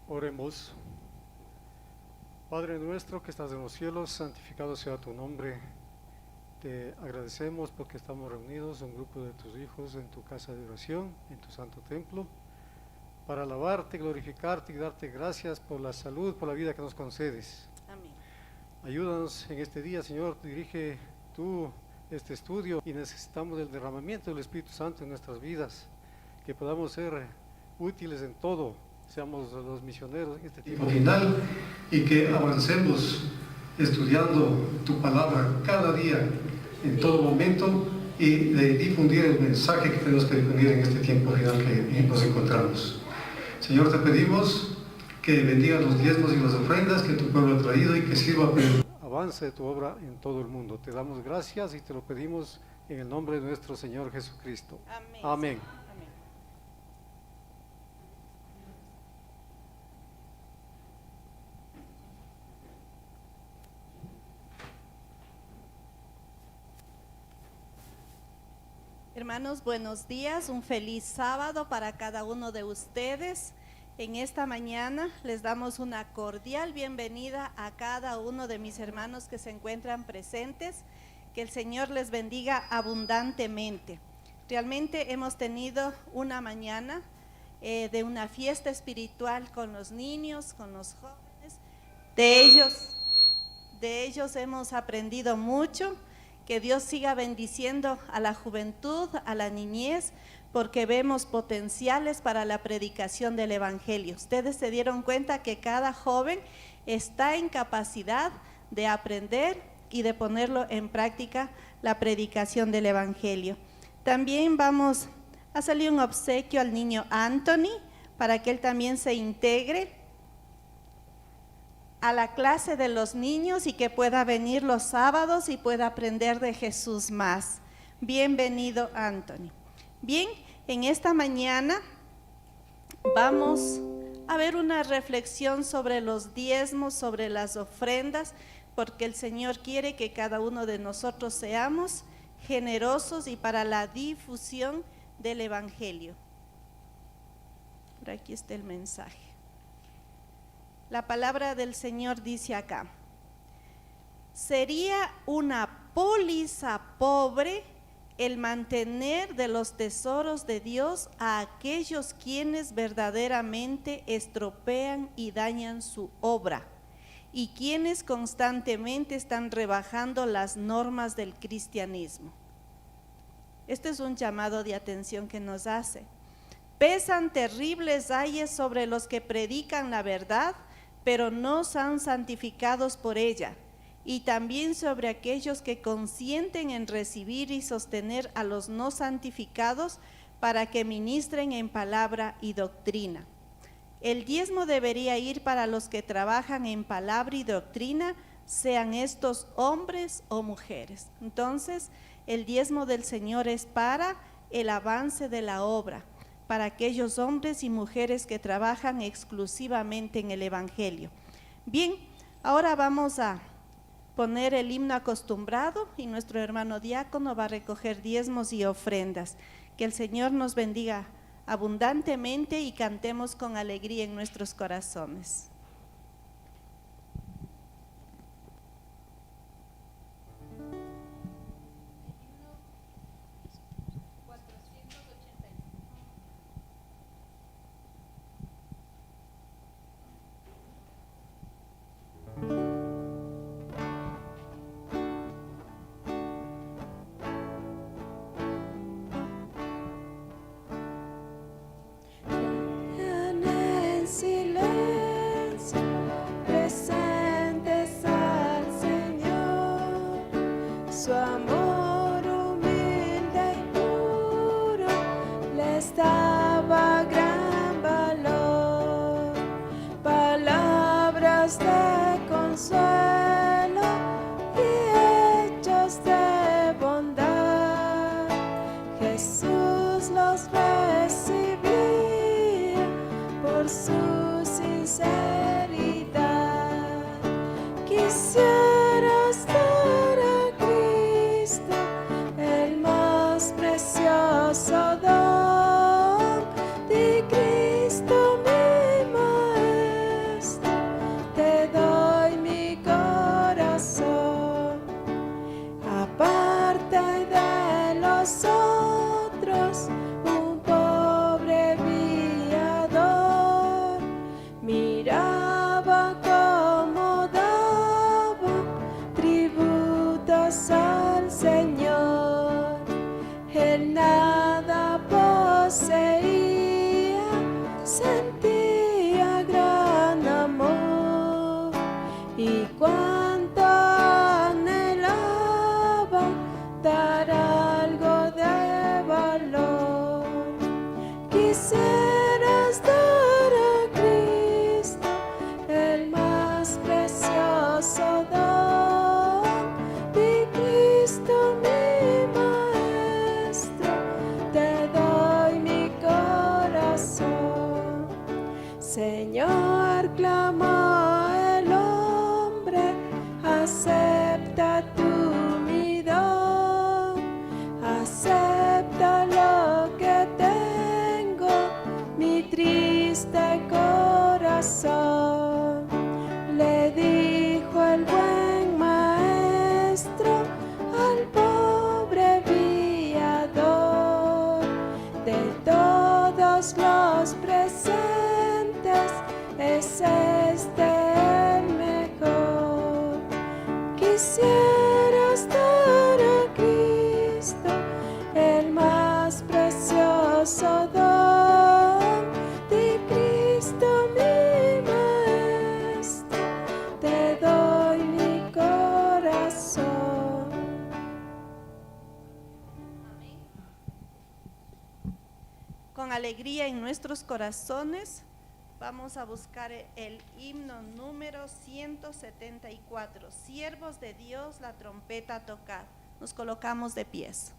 Oremos. Padre nuestro que estás en los cielos, santificado sea tu nombre. Te agradecemos porque estamos reunidos, un grupo de tus hijos, en tu casa de oración, en tu santo templo, para alabarte, glorificarte y darte gracias por la salud, por la vida que nos concedes. Amén. Ayúdanos en este día, Señor, dirige tú este estudio y necesitamos el derramamiento del Espíritu Santo en nuestras vidas, que podamos ser útiles en todo, seamos los misioneros en este tiempo final y que avancemos estudiando tu palabra cada día, en todo momento, y de difundir el mensaje que tenemos que difundir en este tiempo final que nos encontramos. Señor, te pedimos que bendiga los diezmos y las ofrendas que tu pueblo ha traído y que sirva para el avance de tu obra en todo el mundo. Te damos gracias y te lo pedimos en el nombre de nuestro Señor Jesucristo. Amén. Amén. Amén. Hermanos, buenos días, un feliz sábado para cada uno de ustedes. En esta mañana les damos una cordial bienvenida a cada uno de mis hermanos que se encuentran presentes. Que el Señor les bendiga abundantemente. Realmente hemos tenido una mañana de una fiesta espiritual con los niños, con los jóvenes. De ellos hemos aprendido mucho. Que Dios siga bendiciendo a la juventud, a la niñez, porque vemos potenciales para la predicación del Evangelio. Ustedes se dieron cuenta que cada joven está en capacidad de aprender y de ponerlo en práctica la predicación del Evangelio. También vamos a hacerle un obsequio al niño Anthony para que él también se integre a la clase de los niños y que pueda venir los sábados y pueda aprender de Jesús más. Bienvenido, Anthony. Bien, en esta mañana vamos a ver una reflexión sobre los diezmos, sobre las ofrendas, porque el Señor quiere que cada uno de nosotros seamos generosos y para la difusión del Evangelio. Por aquí está el mensaje. La palabra del Señor dice acá: sería una póliza pobre el mantener de los tesoros de Dios a aquellos quienes verdaderamente estropean y dañan su obra y quienes constantemente están rebajando las normas del cristianismo. Este es un llamado de atención que nos hace. Pesan terribles ayes sobre los que predican la verdad, pero no son santificados por ella, y también sobre aquellos que consienten en recibir y sostener a los no santificados para que ministren en palabra y doctrina. El diezmo debería ir para los que trabajan en palabra y doctrina, sean estos hombres o mujeres. Entonces, el diezmo del Señor es para el avance de la obra, para aquellos hombres y mujeres que trabajan exclusivamente en el Evangelio. Bien, ahora vamos a poner el himno acostumbrado y nuestro hermano diácono va a recoger diezmos y ofrendas. Que el Señor nos bendiga abundantemente y cantemos con alegría en nuestros corazones. Su amor humilde y puro les daba gran valor, palabras de consuelo y hechos de bondad. Jesús los recibía por su sinceridad. Quisiera estar a Cristo, el más precioso don de Cristo mi Maestro. Te doy mi corazón, aparte de los otros, un pobre viador. Miraba cómo daba tributos al Señor. Él nada poseía, sentía gran amor, y cuánto anhelaba dar algo de valor. Quisiera estar a Cristo, el más precioso don de Cristo mi Maestro. Te doy mi corazón. Señor, clamó el hombre, acepta tú mi don, acepta lo que tengo, mi triste corazón. Le dijo el buen maestro al pobre viador: de todos los presentes es este el mejor. Quisiera estar a Cristo, el más precioso don de Cristo mi Maestro. Te doy mi corazón. Con alegría en nuestros corazones vamos a buscar el himno número 174, Siervos de Dios, la trompeta tocad. Nos colocamos de pies.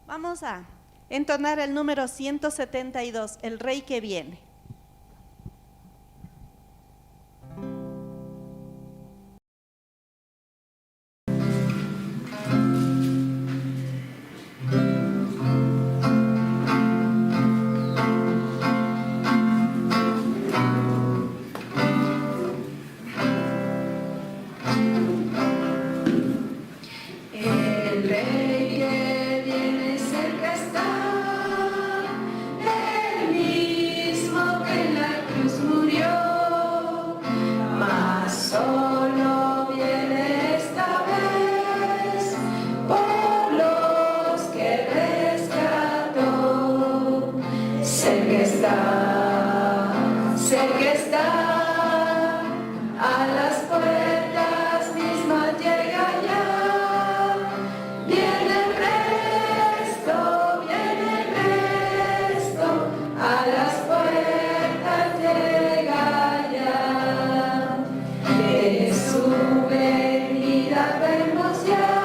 Vamos a entonar el número 172, el Rey que viene. El Rey que viene cerca está, el mismo sé que está a las puertas mismas llega ya. Viene presto, a las puertas llega ya. De su venida vemos ya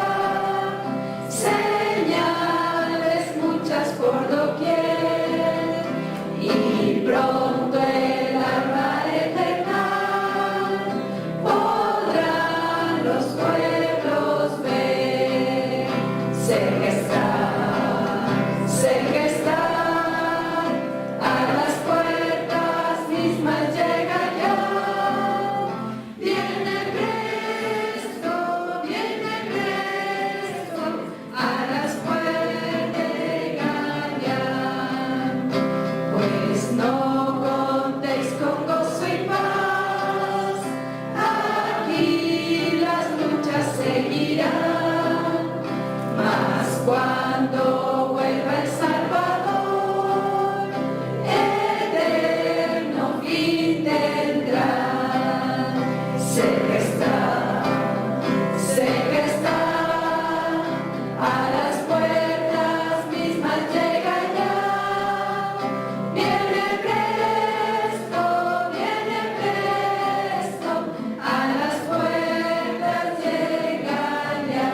señales muchas por doquier, y pronto el alba eternal podrán los pueblos ver. Sé que está a las puertas mismas llega ya. Viene presto, a las puertas llega ya. Pues no contéis con gozo y paz, aquí las luchas seguirán, mas cuando vuelva el Salvador, eterno fin tendrá. Sé que está a las puertas mismas llega ya. Viene presto, a las puertas llega ya.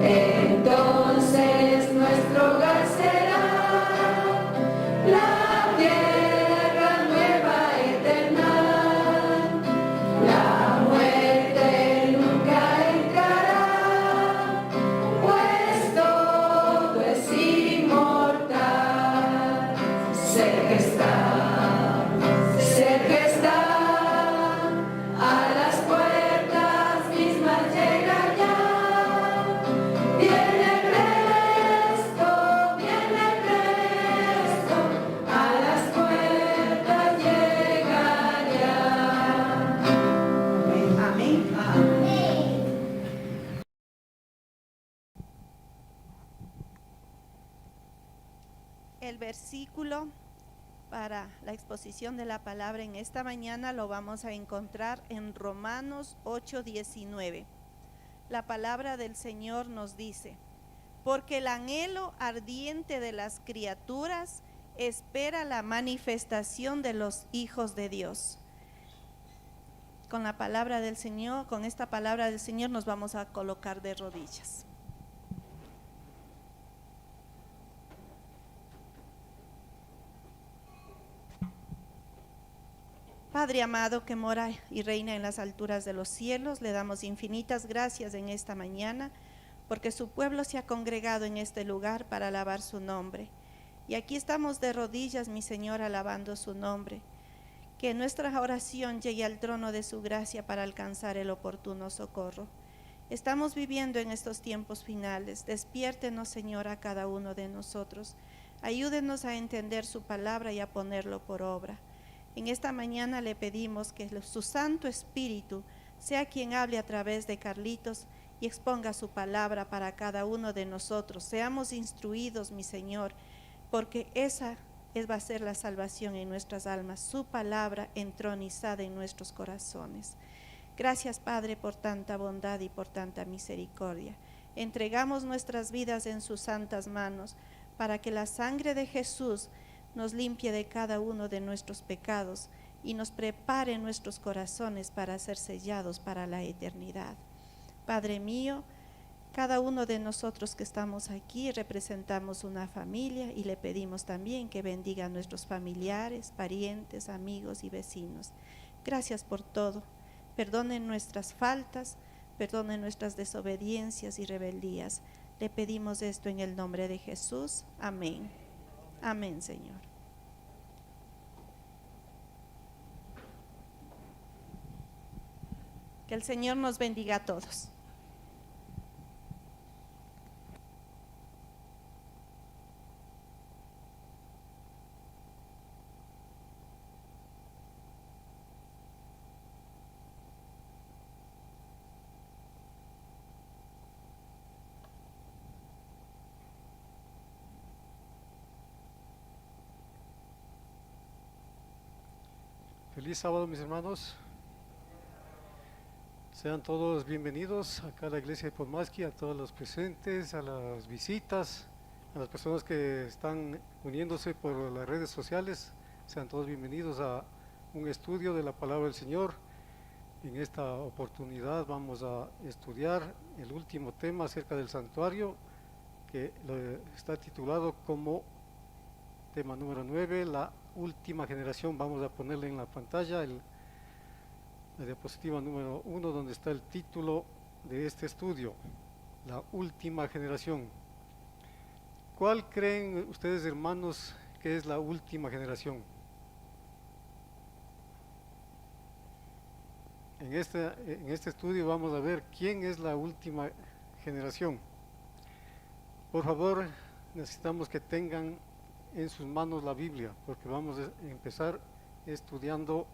Entonces nuestro hogar será la tierra nueva eterna. La muerte nunca entrará, pues todo es inmortal. Sé que está a las puertas mismas llega ya. Viene presto, a las puertas llega ya. Amén. El versículo para la exposición de la palabra en esta mañana lo vamos a encontrar en Romanos 8:19. La palabra del Señor nos dice: porque el anhelo ardiente de las criaturas espera la manifestación de los hijos de Dios. Con la palabra del Señor, con esta palabra del Señor nos vamos a colocar de rodillas. Padre amado que mora y reina en las alturas de los cielos, le damos infinitas gracias en esta mañana porque su pueblo se ha congregado en este lugar para alabar su nombre. Y aquí estamos de rodillas, mi Señor, alabando su nombre. Que nuestra oración llegue al trono de su gracia para alcanzar el oportuno socorro. Estamos viviendo en estos tiempos finales. Despiértenos, Señor, a cada uno de nosotros. Ayúdenos a entender su palabra y a ponerlo por obra. En esta mañana le pedimos que su Santo Espíritu sea quien hable a través de Carlitos y exponga su palabra para cada uno de nosotros. Seamos instruidos, mi Señor, porque esa va a ser la salvación en nuestras almas, su palabra entronizada en nuestros corazones. Gracias, Padre, por tanta bondad y por tanta misericordia. Entregamos nuestras vidas en sus santas manos para que la sangre de Jesús nos limpie de cada uno de nuestros pecados y nos prepare nuestros corazones para ser sellados para la eternidad. Padre mío, cada uno de nosotros que estamos aquí representamos una familia y le pedimos también que bendiga a nuestros familiares, parientes, amigos y vecinos. Gracias por todo. Perdonen nuestras faltas, perdonen nuestras desobediencias y rebeldías. Le pedimos esto en el nombre de Jesús. Amén. Amén, Señor. Que el Señor nos bendiga a todos. Feliz sábado, mis hermanos. Sean todos bienvenidos acá a la iglesia de Podmaski, a todos los presentes, a las visitas, a las personas que están uniéndose por las redes sociales. Sean todos bienvenidos a un estudio de la palabra del Señor. En esta oportunidad vamos a estudiar el último tema acerca del santuario, que está titulado como tema número 9, la última generación. Vamos a ponerle en la pantalla la diapositiva número 1, donde está el título de este estudio, la última generación. ¿Cuál creen ustedes, hermanos, que es la última generación? En este estudio vamos a ver quién es la última generación. Por favor, necesitamos que tengan en sus manos la Biblia, porque vamos a empezar estudiando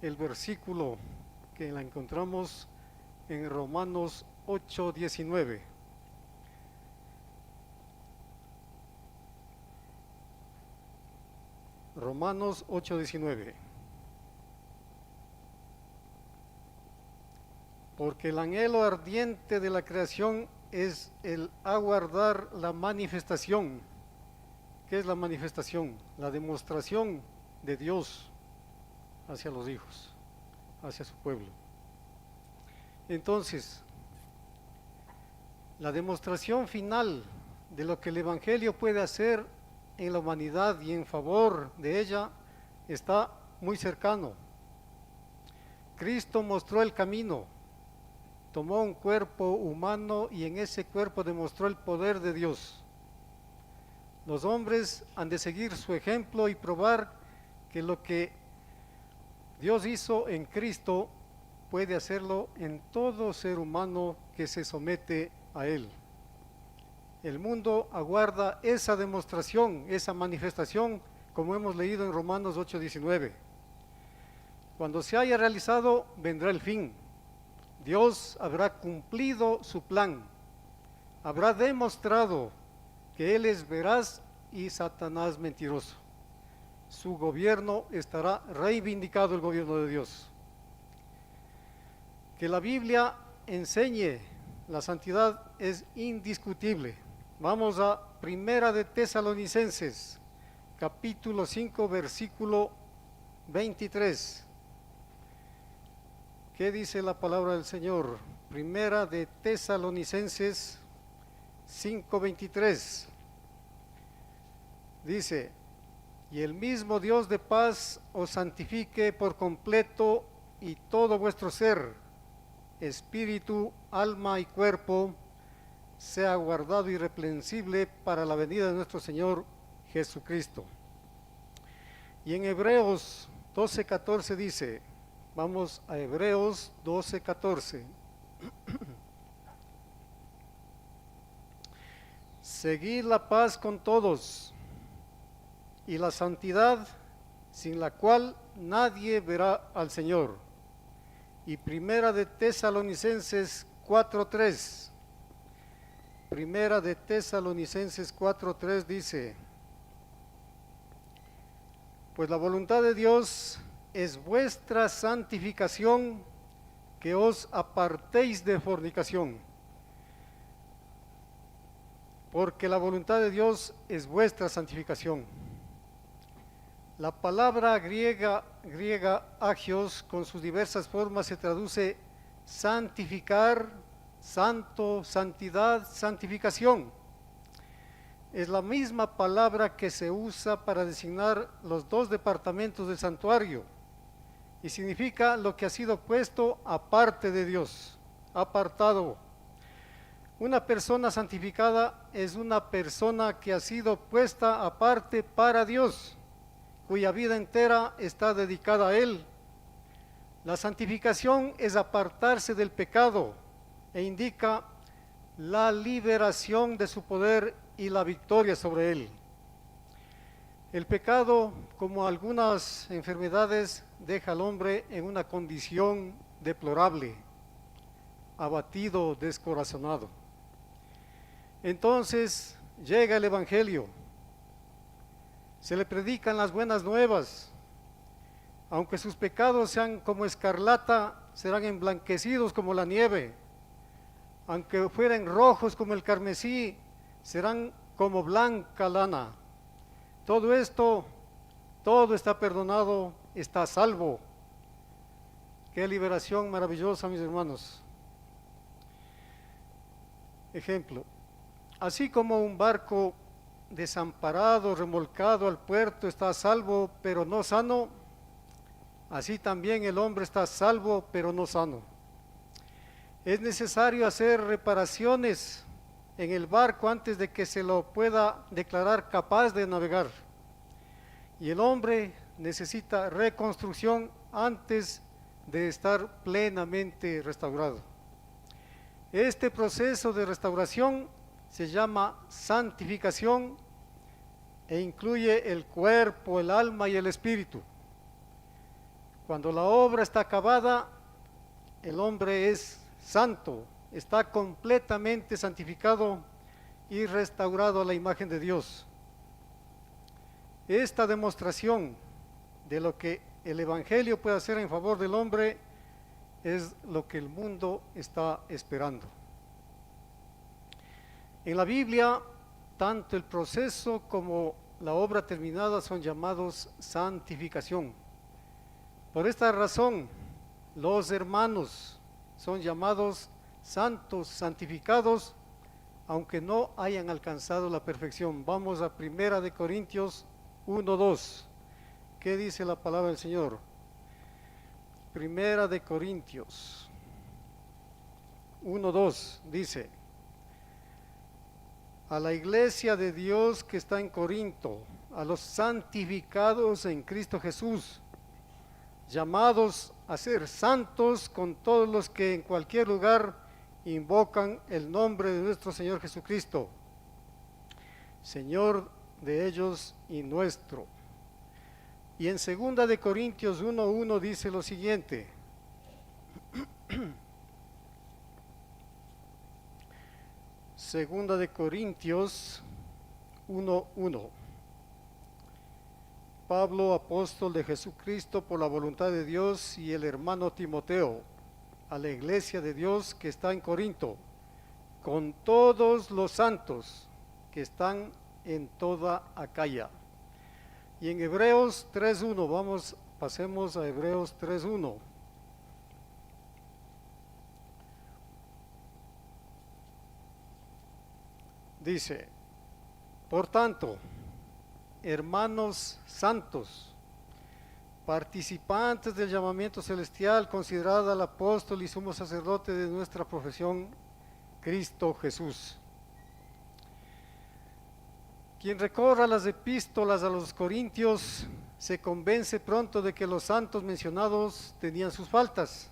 el versículo que la encontramos en Romanos 8:19. Romanos 8:19. Porque el anhelo ardiente de la creación es el aguardar la manifestación. ¿Qué es la manifestación? La demostración de Dios hacia los hijos, hacia su pueblo. Entonces, la demostración final de lo que el Evangelio puede hacer en la humanidad y en favor de ella está muy cercano. Cristo mostró el camino, tomó un cuerpo humano y en ese cuerpo demostró el poder de Dios. Los hombres han de seguir su ejemplo y probar que lo que Dios hizo en Cristo puede hacerlo en todo ser humano que se somete a Él. El mundo aguarda esa demostración, esa manifestación, como hemos leído en Romanos 8:19. Cuando se haya realizado, vendrá el fin. Dios habrá cumplido su plan, habrá demostrado que Él es veraz y Satanás mentiroso. Su gobierno estará reivindicado, el gobierno de Dios. Que la Biblia enseñe la santidad es indiscutible. Vamos a Primera de Tesalonicenses, capítulo 5, versículo 23. ¿Qué dice la palabra del Señor? Primera de Tesalonicenses 5:23. Dice: y el mismo Dios de paz os santifique por completo y todo vuestro ser, espíritu, alma y cuerpo, sea guardado irreprensible para la venida de nuestro Señor Jesucristo. Y en Hebreos 12:14 dice, vamos a Hebreos 12:14. Seguid la paz con todos y la santidad, sin la cual nadie verá al Señor. Y Primera de Tesalonicenses 4:3. Primera de Tesalonicenses 4:3 dice: pues la voluntad de Dios es vuestra santificación, que os apartéis de fornicación. Porque la voluntad de Dios es vuestra santificación. La palabra griega agios, con sus diversas formas, se traduce santificar, santo, santidad, santificación. Es la misma palabra que se usa para designar los dos departamentos del santuario y significa lo que ha sido puesto aparte de Dios, apartado. Una persona santificada es una persona que ha sido puesta aparte para Dios, cuya vida entera está dedicada a Él. La santificación es apartarse del pecado e indica la liberación de su poder y la victoria sobre él. El pecado, como algunas enfermedades, deja al hombre en una condición deplorable, abatido, descorazonado. Entonces llega el Evangelio, se le predican las buenas nuevas. Aunque sus pecados sean como escarlata, serán emblanquecidos como la nieve. Aunque fueren rojos como el carmesí, serán como blanca lana. Todo esto, todo está perdonado, está a salvo. Qué liberación maravillosa, mis hermanos. Ejemplo, así como un barco desamparado, remolcado al puerto está a salvo, pero no sano, así también el hombre está a salvo, pero no sano. Es necesario hacer reparaciones en el barco antes de que se lo pueda declarar capaz de navegar. Y el hombre necesita reconstrucción antes de estar plenamente restaurado. Este proceso de restauración se llama santificación e incluye el cuerpo, el alma y el espíritu. Cuando la obra está acabada, el hombre es santo, está completamente santificado y restaurado a la imagen de Dios. Esta demostración de lo que el Evangelio puede hacer en favor del hombre es lo que el mundo está esperando. En la Biblia, tanto el proceso como la obra terminada son llamados santificación. Por esta razón, los hermanos son llamados santos, santificados, aunque no hayan alcanzado la perfección. Vamos a 1 Corintios 1:2. ¿Qué dice la palabra del Señor? 1 Corintios 1:2 dice: a la iglesia de Dios que está en Corinto, a los santificados en Cristo Jesús, llamados a ser santos con todos los que en cualquier lugar invocan el nombre de nuestro Señor Jesucristo, Señor de ellos y nuestro. Y en 2 Corintios 1:1 dice lo siguiente: Segunda de Corintios 1:1. Pablo, apóstol de Jesucristo por la voluntad de Dios, y el hermano Timoteo, a la iglesia de Dios que está en Corinto, con todos los santos que están en toda Acaya. Y en Hebreos 3:1, pasemos a Hebreos 3:1. Dice: por tanto, hermanos santos, participantes del llamamiento celestial, considerad al apóstol y sumo sacerdote de nuestra profesión, Cristo Jesús. Quien recorra las epístolas a los corintios se convence pronto de que los santos mencionados tenían sus faltas.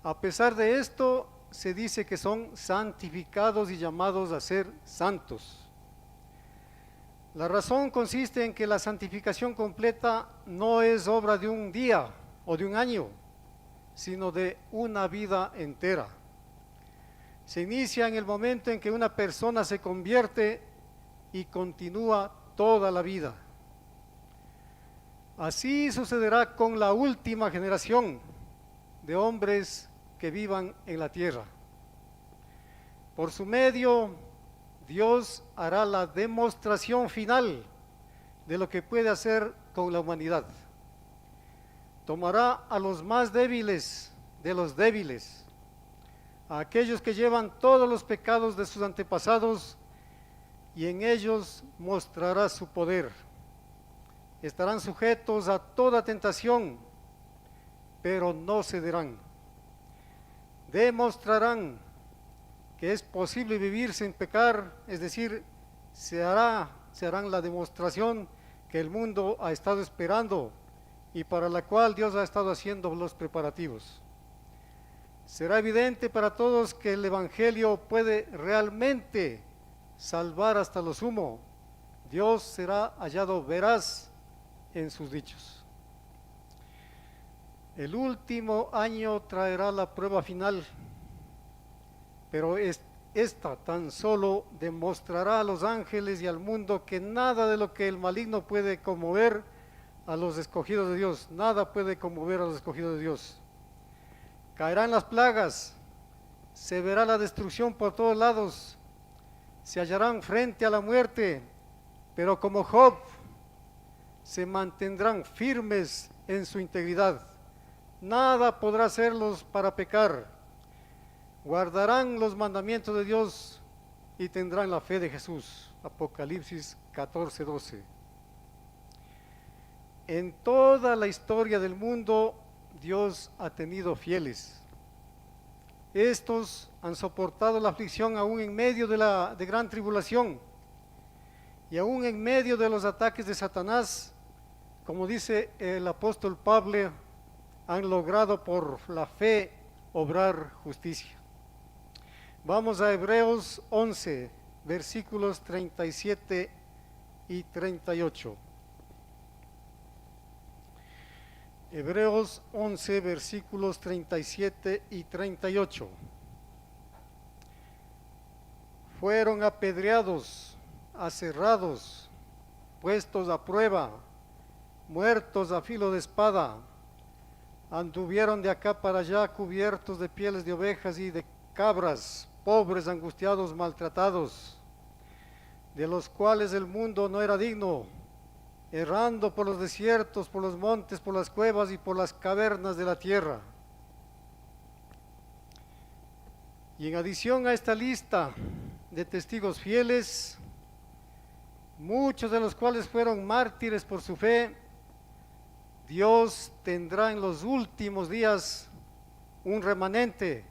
A pesar de esto, se dice que son santificados y llamados a ser santos. La razón consiste en que la santificación completa no es obra de un día o de un año, sino de una vida entera. Se inicia en el momento en que una persona se convierte y continúa toda la vida. Así sucederá con la última generación de hombres que vivan en la tierra. Por su medio, Dios hará la demostración final de lo que puede hacer con la humanidad. Tomará a los más débiles de los débiles, a aquellos que llevan todos los pecados de sus antepasados, y en ellos mostrará su poder. Estarán sujetos a toda tentación, pero no cederán. Demostrarán que es posible vivir sin pecar, es decir, se harán la demostración que el mundo ha estado esperando y para la cual Dios ha estado haciendo los preparativos. Será evidente para todos que el Evangelio puede realmente salvar hasta lo sumo. Dios será hallado veraz en sus dichos. El último año traerá la prueba final, pero esta tan solo demostrará a los ángeles y al mundo que nada de lo que el maligno puede conmover a los escogidos de Dios. Nada puede conmover a los escogidos de Dios. Caerán las plagas, se verá la destrucción por todos lados, se hallarán frente a la muerte, pero como Job se mantendrán firmes en su integridad. Nada podrá hacerlos para pecar. Guardarán los mandamientos de Dios y tendrán la fe de Jesús. Apocalipsis 14:12. En toda la historia del mundo, Dios ha tenido fieles. Estos han soportado la aflicción aún en medio de gran tribulación y aún en medio de los ataques de Satanás, como dice el apóstol Pablo, han logrado por la fe obrar justicia. Vamos a Hebreos 11, versículos 37 y 38. Hebreos 11, versículos 37 y 38. Fueron apedreados, aserrados, puestos a prueba, muertos a filo de espada, anduvieron de acá para allá cubiertos de pieles de ovejas y de cabras, pobres, angustiados, maltratados, de los cuales el mundo no era digno, errando por los desiertos, por los montes, por las cuevas y por las cavernas de la tierra. Y en adición a esta lista de testigos fieles, muchos de los cuales fueron mártires por su fe, Dios tendrá en los últimos días un remanente,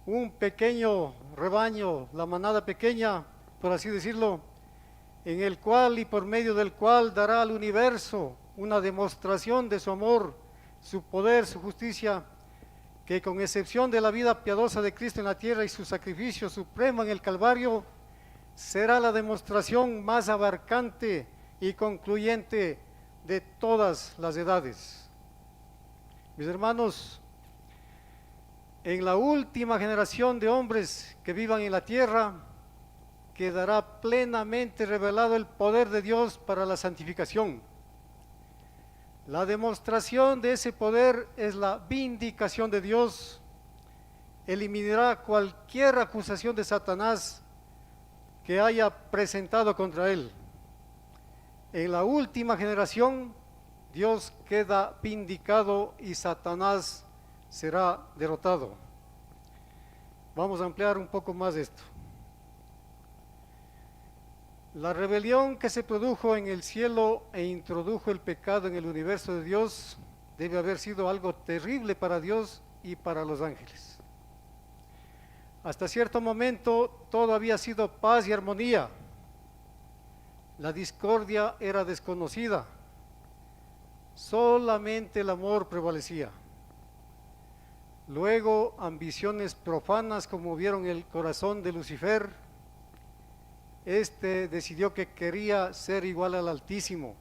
un pequeño rebaño, la manada pequeña, por así decirlo, en el cual y por medio del cual dará al universo una demostración de su amor, su poder, su justicia, que con excepción de la vida piadosa de Cristo en la tierra y su sacrificio supremo en el Calvario, será la demostración más abarcante y concluyente de todas las edades. Mis hermanos, en la última generación de hombres que vivan en la tierra, quedará plenamente revelado el poder de Dios para la santificación. La demostración de ese poder es la vindicación de Dios. Eliminará cualquier acusación de Satanás que haya presentado contra él. En la última generación, Dios queda vindicado y Satanás será derrotado. Vamos a ampliar un poco más esto. La rebelión que se produjo en el cielo e introdujo el pecado en el universo de Dios debe haber sido algo terrible para Dios y para los ángeles. Hasta cierto momento todo había sido paz y armonía. La discordia era desconocida. Solamente el amor prevalecía. Luego ambiciones profanas conmovieron el corazón de Lucifer. Este decidió que quería ser igual al Altísimo.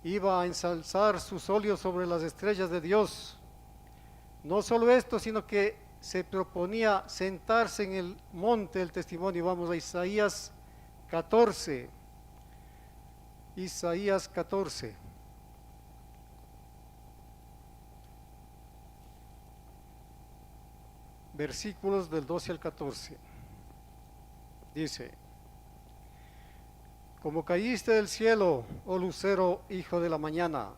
Iba a ensalzar su solio sobre las estrellas de Dios. No solo esto, sino que se proponía sentarse en el monte del testimonio. Vamos a Isaías 14. Isaías 14. Versículos del 12 al 14. Dice: como caíste del cielo, oh lucero, hijo de la mañana,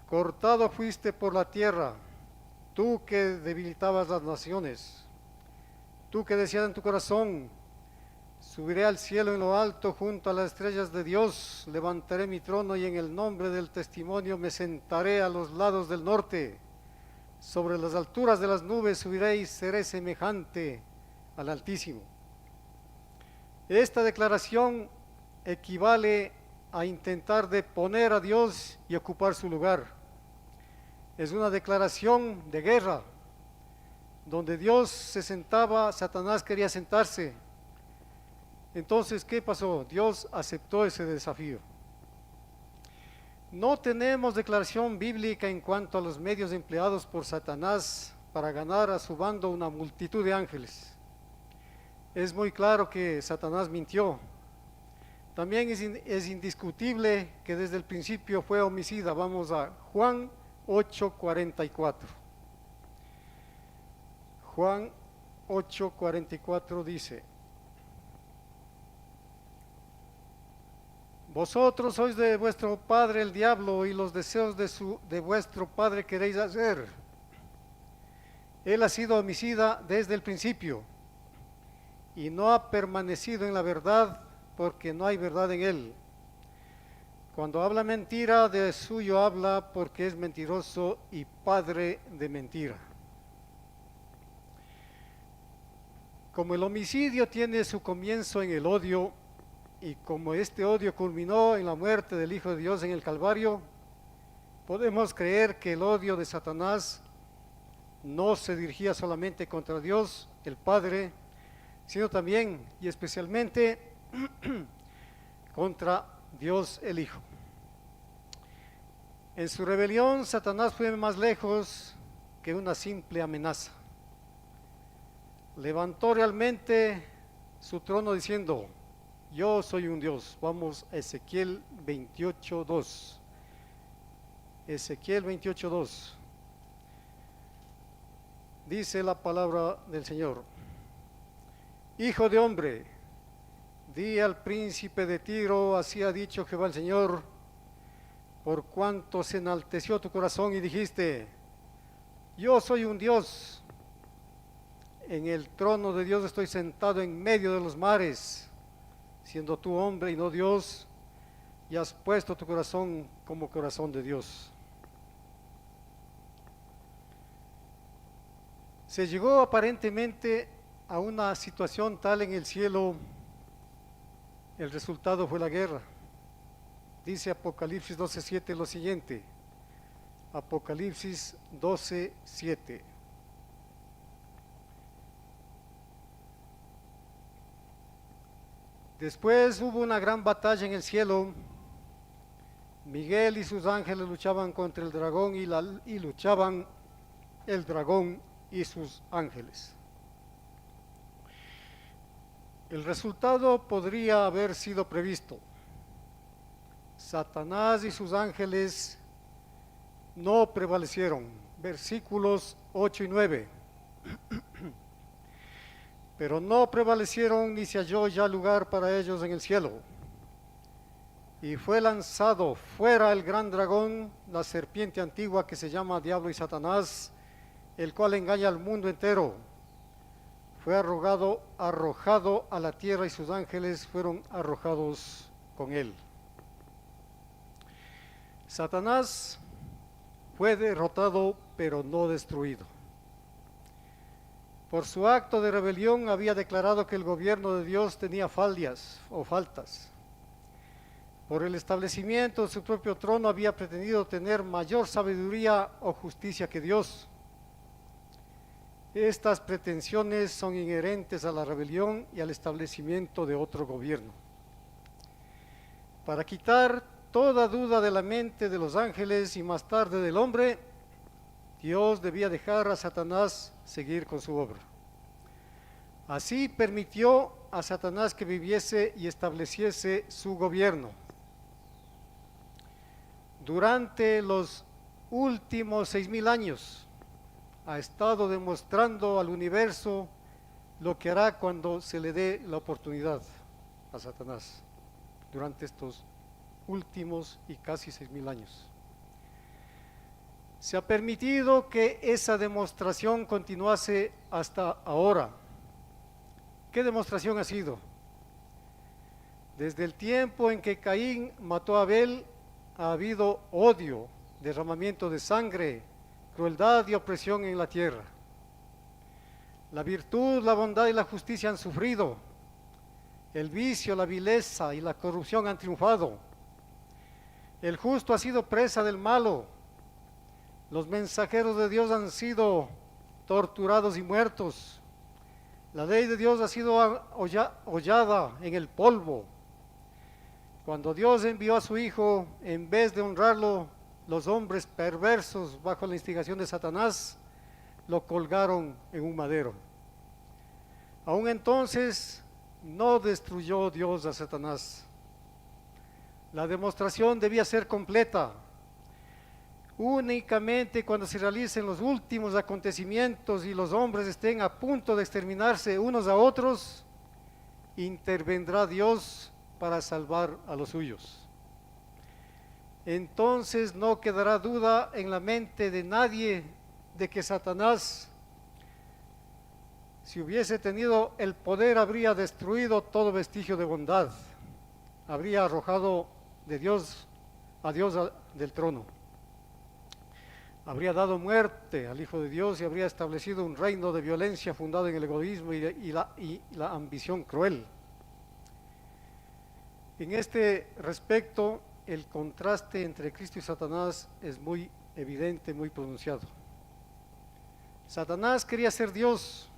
cortado fuiste por la tierra, tú que debilitabas las naciones, tú que decías en tu corazón, subiré al cielo en lo alto junto a las estrellas de Dios, levantaré mi trono y en el nombre del testimonio me sentaré a los lados del norte, sobre las alturas de las nubes subiré y seré semejante al Altísimo. Esta declaración equivale a intentar deponer a Dios y ocupar su lugar. Es una declaración de guerra. Donde Dios se sentaba, Satanás quería sentarse. Entonces, ¿qué pasó? Dios aceptó ese desafío. No tenemos declaración bíblica en cuanto a los medios empleados por Satanás para ganar a su bando una multitud de ángeles. Es muy claro que Satanás mintió. También es indiscutible que desde el principio fue homicida. Vamos a Juan 8:44. Juan 8:44 dice: vosotros sois de vuestro padre el diablo, y los deseos de vuestro padre queréis hacer. Él ha sido homicida desde el principio y no ha permanecido en la verdad, porque no hay verdad en él. Cuando habla mentira, de suyo habla, porque es mentiroso y padre de mentira. Como el homicidio tiene su comienzo en el odio, y como este odio culminó en la muerte del Hijo de Dios en el Calvario, podemos creer que el odio de Satanás no se dirigía solamente contra Dios, el Padre, sino también y especialmente contra Dios el Hijo. En su rebelión, Satanás fue más lejos que una simple amenaza. Levantó realmente su trono diciendo: yo soy un Dios. Vamos a Ezequiel 28:2. Ezequiel 28:2. Dice la palabra del Señor: hijo de hombre, di al príncipe de Tiro, así ha dicho Jehová el Señor, por cuanto se enalteció tu corazón y dijiste: yo soy un Dios, en el trono de Dios estoy sentado en medio de los mares, siendo tú hombre y no Dios, y has puesto tu corazón como corazón de Dios. Se llegó aparentemente a una situación tal en el cielo, el resultado fue la guerra. Dice Apocalipsis 12:7 lo siguiente. Apocalipsis 12:7. Después hubo una gran batalla en el cielo. Miguel y sus ángeles luchaban contra el dragón y luchaban el dragón y sus ángeles. El resultado podría haber sido previsto. Satanás y sus ángeles no prevalecieron. Versículos 8 y 9. Pero no prevalecieron, ni se halló ya lugar para ellos en el cielo. Y fue lanzado fuera el gran dragón, la serpiente antigua que se llama Diablo y Satanás, el cual engaña al mundo entero. Fue arrojado a la tierra, y sus ángeles fueron arrojados con él. Satanás fue derrotado, pero no destruido. Por su acto de rebelión había declarado que el gobierno de Dios tenía fallas o faltas. Por el establecimiento de su propio trono había pretendido tener mayor sabiduría o justicia que Dios. Estas pretensiones son inherentes a la rebelión y al establecimiento de otro gobierno. Para quitar toda duda de la mente de los ángeles y más tarde del hombre, Dios debía dejar a Satanás seguir con su obra. Así permitió a Satanás que viviese y estableciese su gobierno. Durante los últimos 6,000 años ha estado demostrando al universo lo que hará cuando se le dé la oportunidad a Satanás durante estos últimos y casi 6,000 años. Se ha permitido que esa demostración continuase hasta ahora. ¿Qué demostración ha sido? Desde el tiempo en que Caín mató a Abel, ha habido odio, derramamiento de sangre, crueldad y opresión en la tierra. La virtud, la bondad y la justicia han sufrido. El vicio, la vileza y la corrupción han triunfado. El justo ha sido presa del malo. Los mensajeros de Dios han sido torturados y muertos. La ley de Dios ha sido hollada en el polvo. Cuando Dios envió a su Hijo, en vez de honrarlo, los hombres perversos, bajo la instigación de Satanás, lo colgaron en un madero. Aún entonces no destruyó Dios a Satanás. La demostración debía ser completa. Únicamente cuando se realicen los últimos acontecimientos y los hombres estén a punto de exterminarse unos a otros, intervendrá Dios para salvar a los suyos. Entonces no quedará duda en la mente de nadie de que Satanás, si hubiese tenido el poder, habría destruido todo vestigio de bondad, habría arrojado de Dios a Dios del trono, habría dado muerte al Hijo de Dios y habría establecido un reino de violencia fundado en el egoísmo y la ambición cruel. En este respecto, el contraste entre Cristo y Satanás es muy evidente, muy pronunciado. Satanás quería ser Dios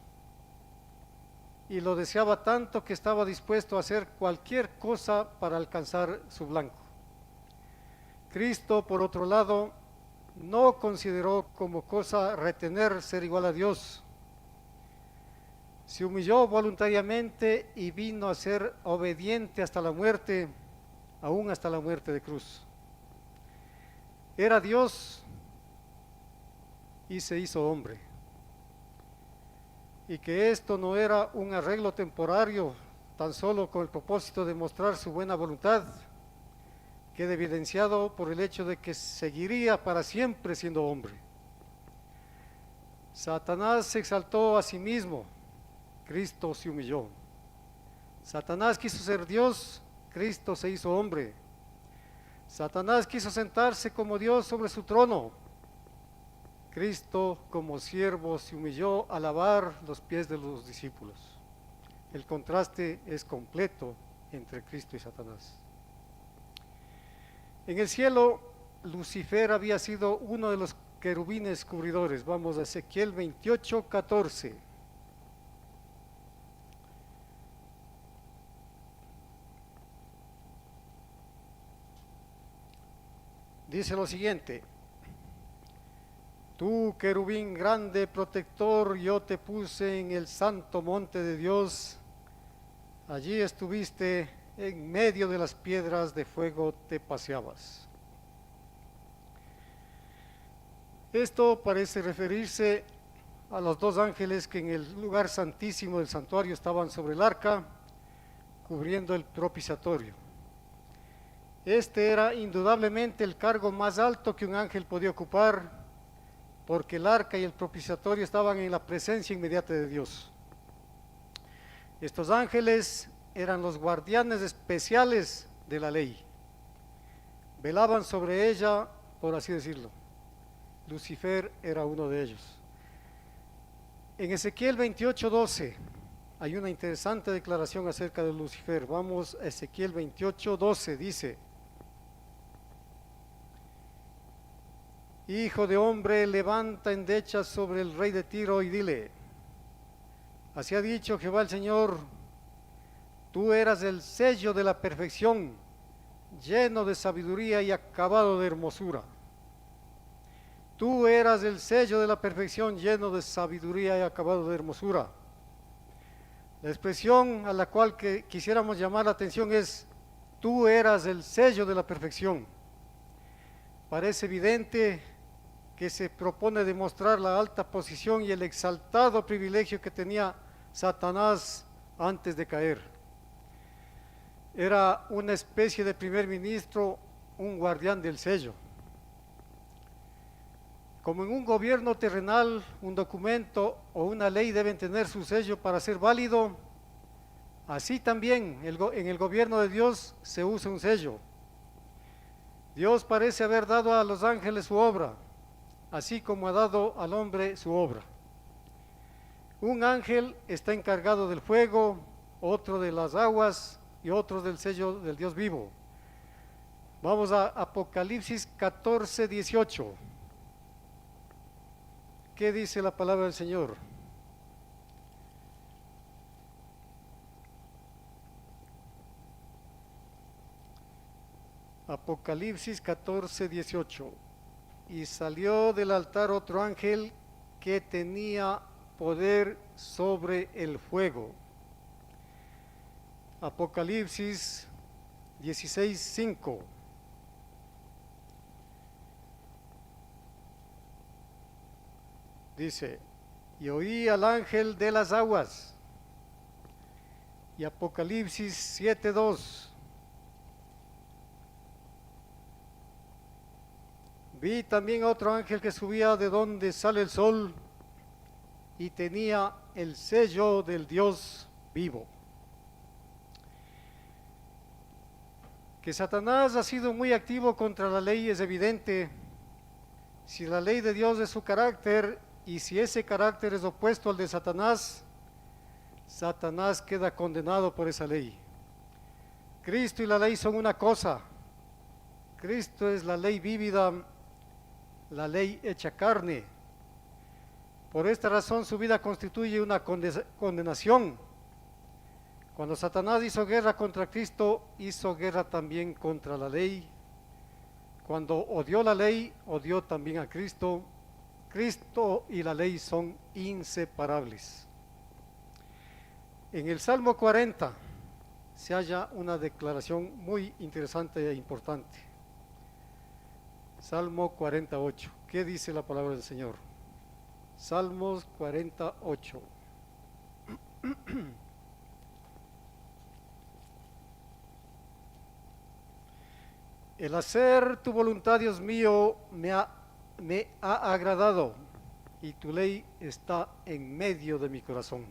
y lo deseaba tanto que estaba dispuesto a hacer cualquier cosa para alcanzar su blanco. Cristo, por otro lado, no consideró como cosa retener ser igual a Dios. Se humilló voluntariamente y vino a ser obediente hasta la muerte, aún hasta la muerte de cruz. Era Dios y se hizo hombre. Y que esto no era un arreglo temporario, tan solo con el propósito de mostrar su buena voluntad, queda evidenciado por el hecho de que seguiría para siempre siendo hombre. Satanás se exaltó a sí mismo, Cristo se humilló. Satanás quiso ser Dios, Cristo se hizo hombre. Satanás quiso sentarse como Dios sobre su trono, Cristo como siervo se humilló a lavar los pies de los discípulos. El contraste es completo entre Cristo y Satanás. En el cielo, Lucifer había sido uno de los querubines cubridores. Vamos a Ezequiel 28, 14. Dice lo siguiente: tú, querubín grande, protector, yo te puse en el santo monte de Dios. Allí estuviste, en medio de las piedras de fuego te paseabas. Esto parece referirse a los dos ángeles que en el lugar santísimo del santuario estaban sobre el arca, cubriendo el propiciatorio. Este era indudablemente el cargo más alto que un ángel podía ocupar, porque el arca y el propiciatorio estaban en la presencia inmediata de Dios. Estos ángeles eran los guardianes especiales de la ley, velaban sobre ella, por así decirlo. Lucifer era uno de ellos. En Ezequiel 28, 12 hay una interesante declaración acerca de Lucifer. Vamos a Ezequiel 28, 12, dice: hijo de hombre, levanta endechas sobre el rey de Tiro y dile: así ha dicho Jehová el Señor, tú eras el sello de la perfección, lleno de sabiduría y acabado de hermosura. Tú eras el sello de la perfección, lleno de sabiduría y acabado de hermosura. La expresión a la cual quisiéramos llamar la atención es: tú eras el sello de la perfección. Parece evidente que se propone demostrar la alta posición y el exaltado privilegio que tenía Satanás antes de caer. Era una especie de primer ministro, un guardián del sello. Como en un gobierno terrenal, un documento o una ley deben tener su sello para ser válido, así también en el gobierno de Dios se usa un sello. Dios parece haber dado a los ángeles su obra, así como ha dado al hombre su obra. Un ángel está encargado del fuego, otro de las aguas y otro del sello del Dios vivo. Vamos a Apocalipsis 14, 18. ¿Qué dice la palabra del Señor? Apocalipsis 14, 18. Y salió del altar otro ángel que tenía poder sobre el fuego. Apocalipsis 16:5. Dice, y oí al ángel de las aguas. Y Apocalipsis 7:2. Vi también a otro ángel que subía de donde sale el sol y tenía el sello del Dios vivo. Que Satanás ha sido muy activo contra la ley es evidente. Si la ley de Dios es su carácter y si ese carácter es opuesto al de Satanás, Satanás queda condenado por esa ley. Cristo y la ley son una cosa. Cristo es la ley vívida, la ley hecha carne. Por esta razón su vida constituye una condenación. Cuando Satanás hizo guerra contra Cristo, hizo guerra también contra la ley. Cuando odió la ley, odió también a Cristo. Cristo y la ley son inseparables. En el Salmo 40 se halla una declaración muy interesante e importante. Salmo 48. ¿Qué dice la palabra del Señor? Salmos 48. El hacer tu voluntad, Dios mío, me ha agradado, y tu ley está en medio de mi corazón.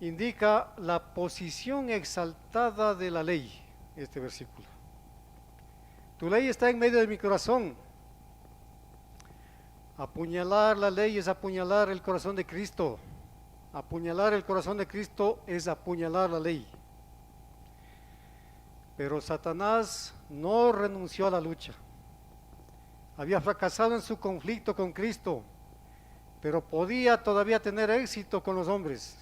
Indica la posición exaltada de la ley, este versículo. Tu ley está en medio de mi corazón. Apuñalar la ley es apuñalar el corazón de Cristo. Apuñalar el corazón de Cristo es apuñalar la ley. Pero Satanás no renunció a la lucha. Había fracasado en su conflicto con Cristo, pero podía todavía tener éxito con los hombres.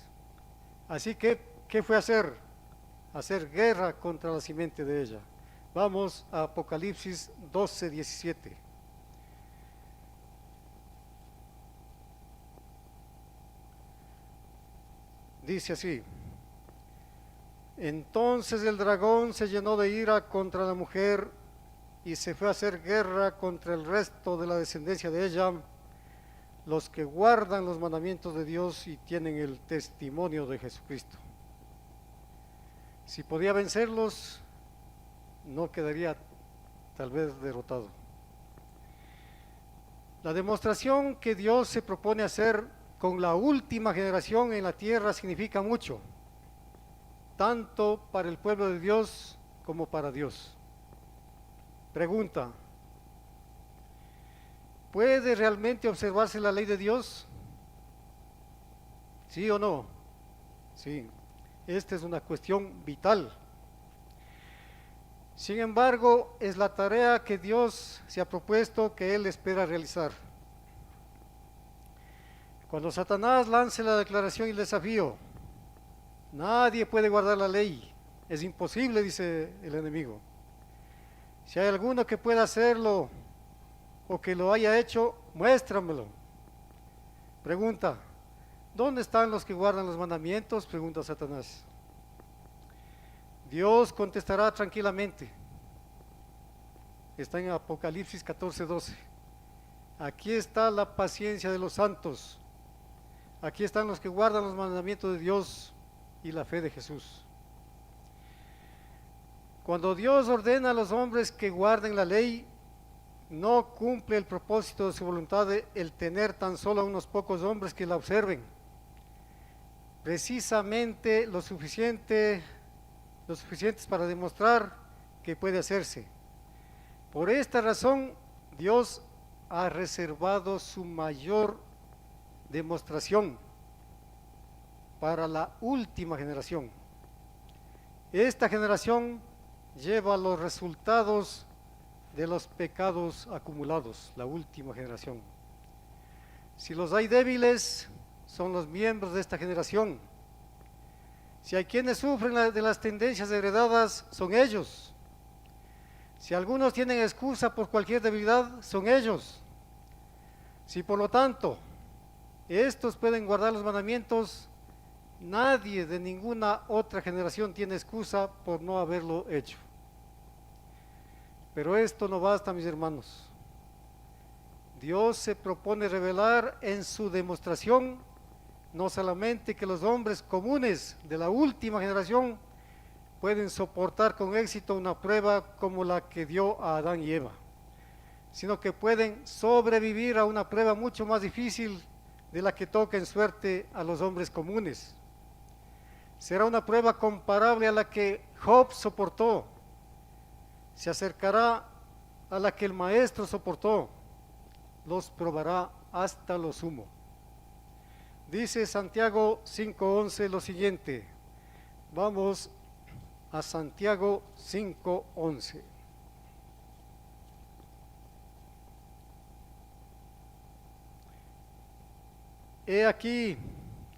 Así que, ¿qué fue a hacer? Hacer guerra contra la simiente de ella. Vamos a Apocalipsis 12:17. Dice así: entonces el dragón se llenó de ira contra la mujer y se fue a hacer guerra contra el resto de la descendencia de ella, los que guardan los mandamientos de Dios y tienen el testimonio de Jesucristo. Si podía vencerlos, no quedaría tal vez derrotado. La demostración que Dios se propone hacer con la última generación en la tierra significa mucho, tanto para el pueblo de Dios como para Dios. Pregunta: ¿puede realmente observarse la ley de Dios? ¿Sí o no? Sí, esta es una cuestión vital. Sin embargo, es la tarea que Dios se ha propuesto, que Él espera realizar. Cuando Satanás lance la declaración y el desafío, nadie puede guardar la ley, es imposible, dice el enemigo. Si hay alguno que pueda hacerlo o que lo haya hecho, muéstramelo. Pregunta: ¿dónde están los que guardan los mandamientos?, pregunta Satanás. Dios contestará tranquilamente. Está en Apocalipsis 14:12. Aquí está la paciencia de los santos. Aquí están los que guardan los mandamientos de Dios y la fe de Jesús. Cuando Dios ordena a los hombres que guarden la ley, no cumple el propósito de su voluntad de el tener tan solo a unos pocos hombres que la observen. Precisamente lo suficientes para demostrar que puede hacerse. Por esta razón, Dios ha reservado su mayor demostración para la última generación. Esta generación lleva los resultados de los pecados acumulados, la última generación. Si los hay débiles, son los miembros de esta generación. Si hay quienes sufren de las tendencias heredadas, son ellos. Si algunos tienen excusa por cualquier debilidad, son ellos. Si por lo tanto estos pueden guardar los mandamientos, Nadie de ninguna otra generación tiene excusa por no haberlo hecho. Pero esto no basta, mis hermanos. Dios se propone revelar en su demostración no solamente que los hombres comunes de la última generación pueden soportar con éxito una prueba como la que dio a Adán y Eva, sino que pueden sobrevivir a una prueba mucho más difícil de la que toca en suerte a los hombres comunes. Será una prueba comparable a la que Job soportó. Se acercará a la que el maestro soportó. Los probará hasta lo sumo. Dice Santiago 5:11 lo siguiente. Vamos a Santiago 5:11. He aquí,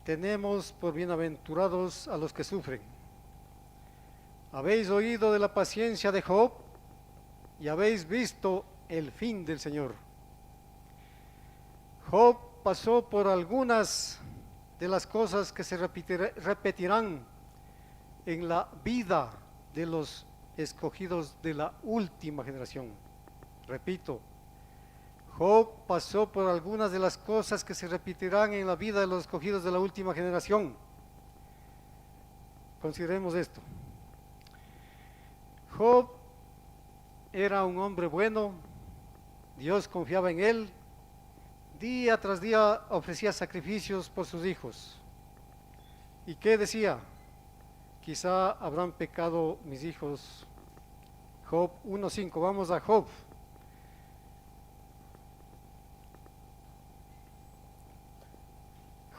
tenemos por bienaventurados a los que sufren. Habéis oído de la paciencia de Job y habéis visto el fin del Señor. Job pasó por algunas de las cosas que se repetirán en la vida de los escogidos de la última generación. Repito, Job pasó por algunas de las cosas que se repetirán en la vida de los escogidos de la última generación. Consideremos esto. Job era un hombre bueno, Dios confiaba en él, día tras día ofrecía sacrificios por sus hijos. ¿Y qué decía? Quizá habrán pecado mis hijos. Job 1:5, vamos a Job.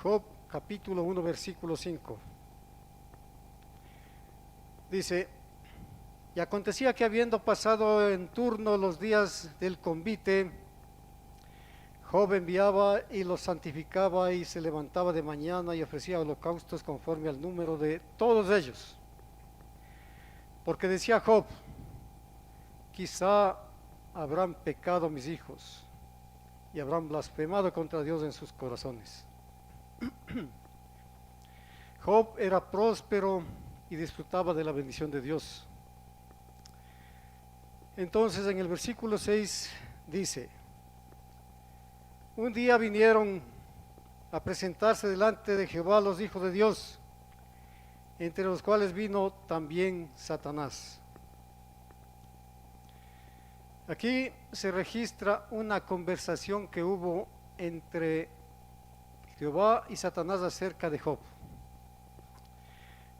Job capítulo 1 versículo 5. Dice: y acontecía que habiendo pasado en turno los días del convite, Job enviaba y los santificaba y se levantaba de mañana y ofrecía holocaustos conforme al número de todos ellos. Porque decía Job: quizá habrán pecado mis hijos y habrán blasfemado contra Dios en sus corazones. Job era próspero y disfrutaba de la bendición de Dios. Entonces en el versículo 6 dice: un día vinieron a presentarse delante de Jehová los hijos de Dios, entre los cuales vino también Satanás. Aquí se registra una conversación que hubo entre Jehová y Satanás acerca de Job.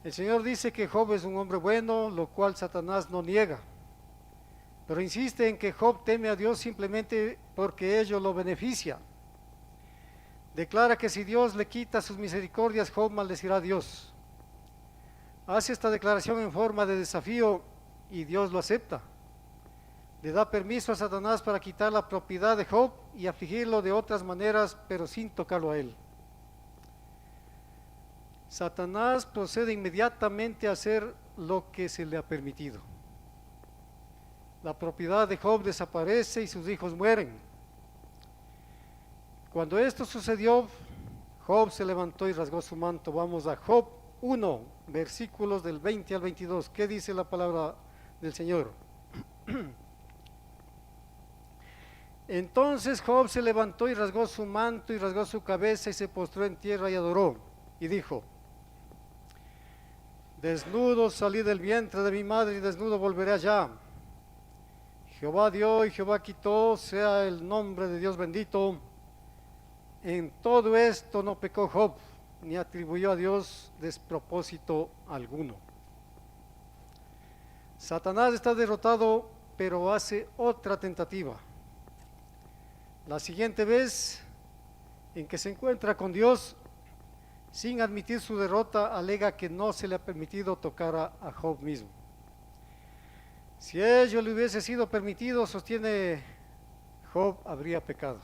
El Señor dice que Job es un hombre bueno, lo cual Satanás no niega, pero insiste en que Job teme a Dios simplemente porque ello lo beneficia. Declara que si Dios le quita sus misericordias, Job maldecirá a Dios. Hace esta declaración en forma de desafío y Dios lo acepta. Le da permiso a Satanás para quitar la propiedad de Job y afligirlo de otras maneras, pero sin tocarlo a él. Satanás procede inmediatamente a hacer lo que se le ha permitido. La propiedad de Job desaparece y sus hijos mueren. Cuando esto sucedió, Job se levantó y rasgó su manto. Vamos a Job 1, versículos del 20 al 22. ¿Qué dice la palabra del Señor? Entonces Job se levantó y rasgó su manto y rasgó su cabeza y se postró en tierra y adoró. Y dijo: desnudo salí del vientre de mi madre y desnudo volveré allá. Jehová dio y Jehová quitó, sea el nombre de Dios bendito. En todo esto no pecó Job, ni atribuyó a Dios despropósito alguno. Satanás está derrotado, pero hace otra tentativa. La siguiente vez en que se encuentra con Dios, sin admitir su derrota, alega que no se le ha permitido tocar a Job mismo. Si ello le hubiese sido permitido, sostiene Job, habría pecado.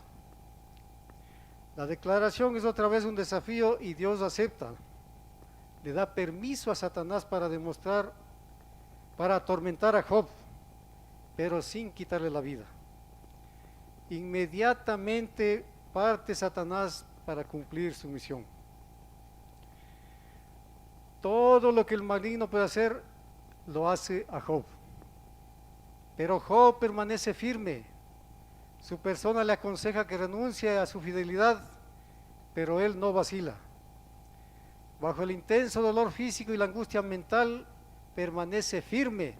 La declaración es otra vez un desafío y Dios acepta. Le da permiso a Satanás para demostrar, para atormentar a Job, pero sin quitarle la vida. Inmediatamente parte Satanás para cumplir su misión. Todo lo que el maligno puede hacer, lo hace a Job. Pero Job permanece firme. Su persona le aconseja que renuncie a su fidelidad, pero él no vacila. Bajo el intenso dolor físico y la angustia mental, permanece firme.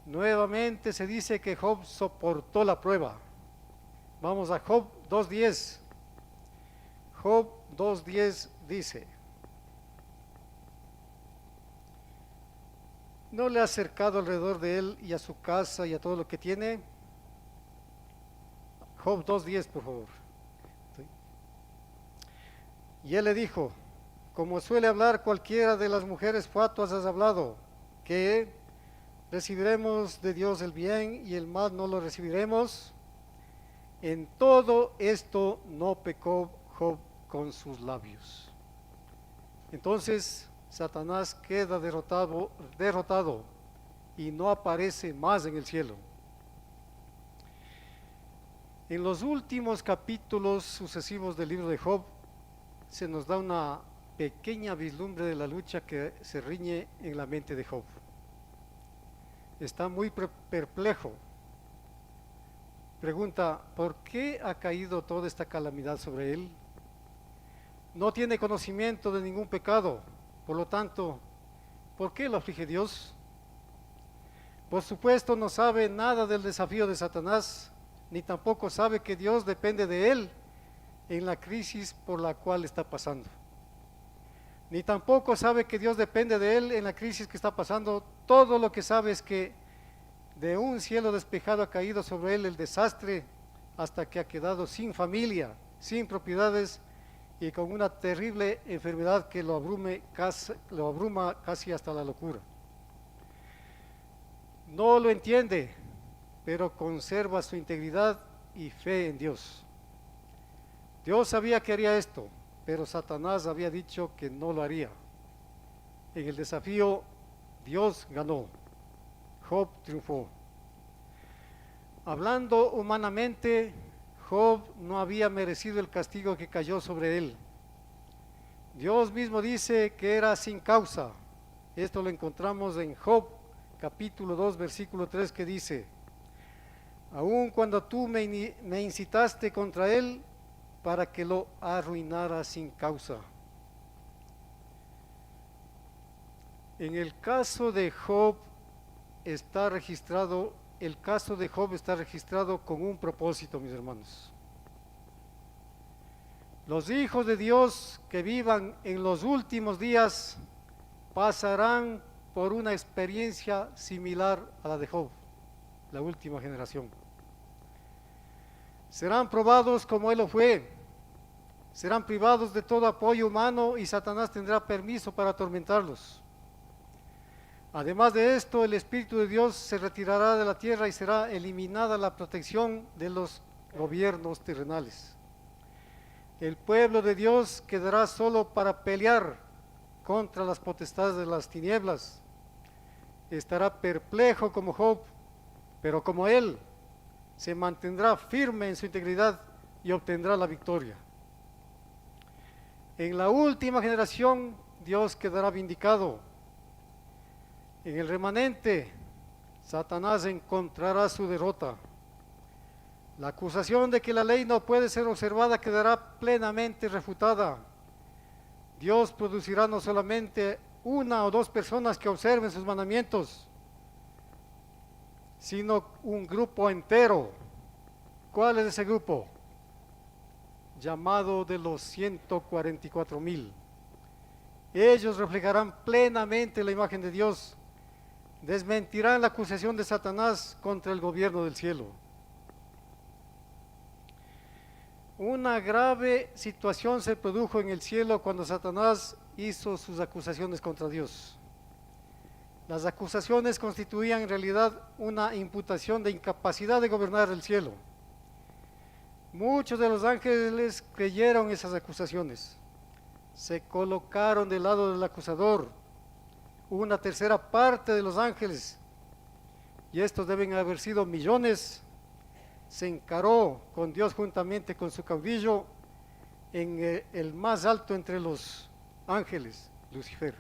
Nuevamente se dice que Job soportó la prueba. Vamos a Job 2:10. Job 2:10 dice: ¿no le ha cercado alrededor de él y a su casa y a todo lo que tiene? Job 2:10, por favor. Y él le dijo: como suele hablar cualquiera de las mujeres fatuas, has hablado, que recibiremos de Dios el bien y el mal no lo recibiremos. En todo esto no pecó Job con sus labios. Entonces Satanás queda derrotado y no aparece más en el cielo. En los últimos capítulos sucesivos del libro de Job se nos da una pequeña vislumbre de la lucha que se riñe en la mente de Job. Está muy perplejo. Pregunta: ¿por qué ha caído toda esta calamidad sobre él? No tiene conocimiento de ningún pecado, por lo tanto, ¿por qué lo aflige Dios? Por supuesto, no sabe nada del desafío de Satanás, ni tampoco sabe que Dios depende de él en la crisis por la cual está pasando. Ni tampoco sabe que Dios depende de él en la crisis que está pasando. Todo lo que sabe es que de un cielo despejado ha caído sobre él el desastre, hasta que ha quedado sin familia, sin propiedades y con una terrible enfermedad que lo abruma casi hasta la locura. No lo entiende, pero conserva su integridad y fe en Dios. Dios sabía que haría esto, pero Satanás había dicho que no lo haría. En el desafío, Dios ganó. Job triunfó. Hablando humanamente, Job no había merecido el castigo que cayó sobre él. Dios mismo dice que era sin causa. Esto lo encontramos en Job capítulo 2 versículo 3, que dice: aun cuando tú me incitaste contra él para que lo arruinara sin causa. En el caso de Job está registrado, con un propósito, mis hermanos. Los hijos de Dios que vivan en los últimos días pasarán por una experiencia similar a la de Job, la última generación. Serán probados como él lo fue, serán privados de todo apoyo humano y Satanás tendrá permiso para atormentarlos. Además de esto, el Espíritu de Dios se retirará de la tierra y será eliminada la protección de los gobiernos terrenales. El pueblo de Dios quedará solo para pelear contra las potestades de las tinieblas. Estará perplejo como Job, pero como él, se mantendrá firme en su integridad y obtendrá la victoria. En la última generación, Dios quedará vindicado. En el remanente, Satanás encontrará su derrota. La acusación de que la ley no puede ser observada quedará plenamente refutada. Dios producirá no solamente una o dos personas que observen sus mandamientos, sino un grupo entero. ¿Cuál es ese grupo? Llamado de los 144,000. Ellos reflejarán plenamente la imagen de Dios. Desmentirán la acusación de Satanás contra el gobierno del cielo. Una grave situación se produjo en el cielo cuando Satanás hizo sus acusaciones contra Dios. Las acusaciones constituían en realidad una imputación de incapacidad de gobernar el cielo. Muchos de los ángeles creyeron esas acusaciones. Se colocaron del lado del acusador. Una tercera parte de los ángeles, y estos deben haber sido millones, se encaró con Dios juntamente con su caudillo en el más alto entre los ángeles, Lucifer.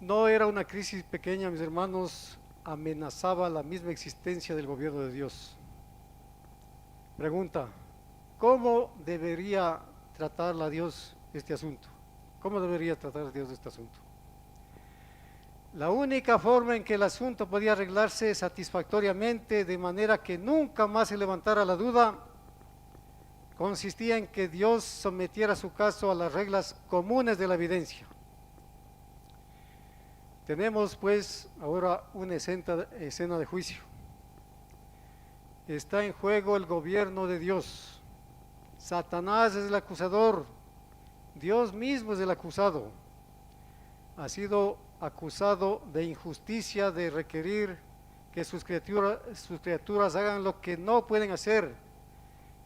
No era una crisis pequeña, mis hermanos, amenazaba la misma existencia del gobierno de Dios. Pregunta, ¿cómo debería tratarla Dios este asunto? ¿Cómo debería tratar Dios este asunto? La única forma en que el asunto podía arreglarse satisfactoriamente, de manera que nunca más se levantara la duda, consistía en que Dios sometiera su caso a las reglas comunes de la evidencia. Tenemos pues ahora una escena de juicio. Está en juego el gobierno de Dios. Satanás es el acusador, Dios mismo es el acusado. Ha sido acusado de injusticia, de requerir que sus criaturas hagan lo que no pueden hacer